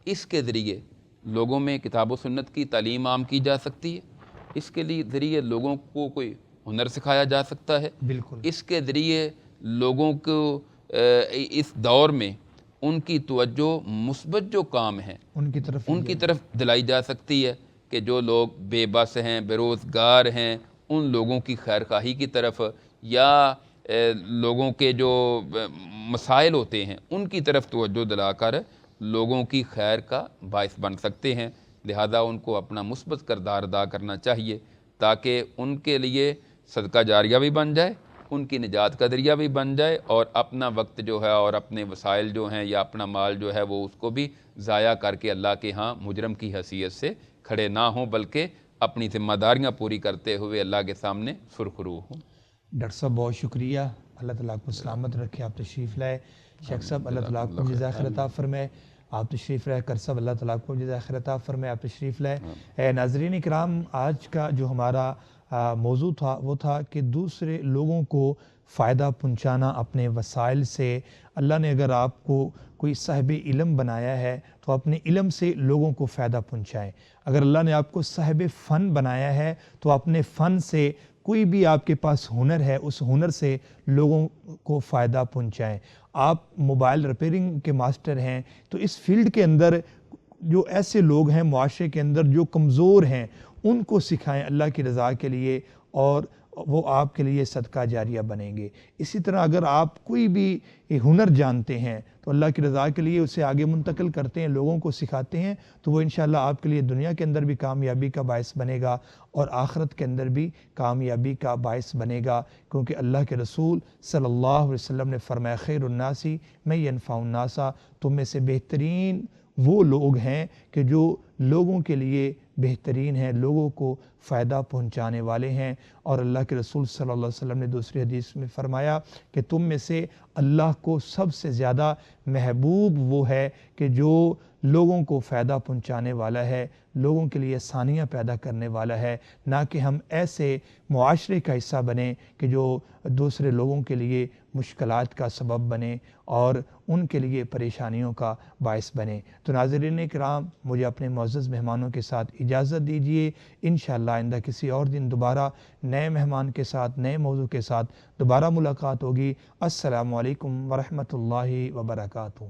اس کے ذریعے لوگوں میں کتاب و سنت کی تعلیم عام کی جا سکتی ہے، اس کے لیے ذریعے لوگوں کو کوئی ہنر سکھایا جا سکتا ہے، بالکل، اس کے ذریعے لوگوں کو اس دور میں ان کی توجہ مثبت جو کام ہیں ان کی طرف دلائی جا سکتی ہے، کہ جو لوگ بے بس ہیں، بے روزگار ہیں، ان لوگوں کی خیر خواہی کی طرف، یا لوگوں کے جو مسائل ہوتے ہیں ان کی طرف توجہ دلا کر لوگوں کی خیر کا باعث بن سکتے ہیں۔ لہذا ان کو اپنا مثبت کردار ادا کرنا چاہیے تاکہ ان کے لیے صدقہ جاریہ بھی بن جائے، ان کی نجات کا ذریعہ بھی بن جائے، اور اپنا وقت جو ہے اور اپنے وسائل جو ہیں یا اپنا مال جو ہے وہ اس کو بھی ضائع کر کے اللہ کے ہاں مجرم کی حیثیت سے کھڑے نہ ہوں، بلکہ اپنی ذمہ داریاں پوری کرتے ہوئے اللہ کے سامنے سرخرو ہوں۔ ڈاکٹر صاحب بہت شکریہ، اللہ تعالیٰ آپ کو سلامت رکھے، آپ تشریف لائے۔ شیخ صاحب اللہ تعالیٰ آپ کو جزائے خیر عطا فرمائے، آپ تشریف لائے۔ کر صاحب اللہ تعالیٰ آپ کو جزائے خیر عطا فرمائے، آپ تشریف لائے۔ ناظرین اکرام، آج کا جو ہمارا موضوع تھا وہ تھا کہ دوسرے لوگوں کو فائدہ پہنچانا اپنے وسائل سے۔ اللہ نے اگر آپ کو کوئی صاحب علم بنایا ہے تو اپنے علم سے لوگوں کو فائدہ پہنچائیں۔ اگر اللہ نے آپ کو صاحب فن بنایا ہے تو اپنے فن سے، کوئی بھی آپ کے پاس ہنر ہے اس ہنر سے لوگوں کو فائدہ پہنچائیں۔ آپ موبائل ریپیرنگ کے ماسٹر ہیں تو اس فیلڈ کے اندر جو ایسے لوگ ہیں معاشرے کے اندر جو کمزور ہیں ان کو سکھائیں اللہ کی رضا کے لیے، اور وہ آپ کے لیے صدقہ جاریہ بنیں گے۔ اسی طرح اگر آپ کوئی بھی ہنر جانتے ہیں تو اللہ کی رضا کے لیے اسے آگے منتقل کرتے ہیں، لوگوں کو سکھاتے ہیں، تو وہ انشاءاللہ آپ کے لیے دنیا کے اندر بھی کامیابی کا باعث بنے گا اور آخرت کے اندر بھی کامیابی کا باعث بنے گا، کیونکہ اللہ کے رسول صلی اللہ علیہ وسلم نے فرمایا خیر الناس من ینفع الناس، تم میں سے بہترین وہ لوگ ہیں کہ جو لوگوں کے لیے بہترین ہیں، لوگوں کو فائدہ پہنچانے والے ہیں۔ اور اللہ کے رسول صلی اللہ علیہ وسلم نے دوسری حدیث میں فرمایا کہ تم میں سے اللہ کو سب سے زیادہ محبوب وہ ہے کہ جو لوگوں کو فائدہ پہنچانے والا ہے، لوگوں کے لیے آسانیاں پیدا کرنے والا ہے، نہ کہ ہم ایسے معاشرے کا حصہ بنیں کہ جو دوسرے لوگوں کے لیے مشکلات کا سبب بنے اور ان کے لیے پریشانیوں کا باعث بنے۔ تو ناظرین اکرام، مجھے اپنے معزز مہمانوں کے ساتھ اجازت دیجیے، انشاءاللہ آئندہ کسی اور دن دوبارہ نئے مہمان کے ساتھ، نئے موضوع کے ساتھ دوبارہ ملاقات ہوگی۔ السلام علیکم ورحمۃ اللہ وبرکاتہ۔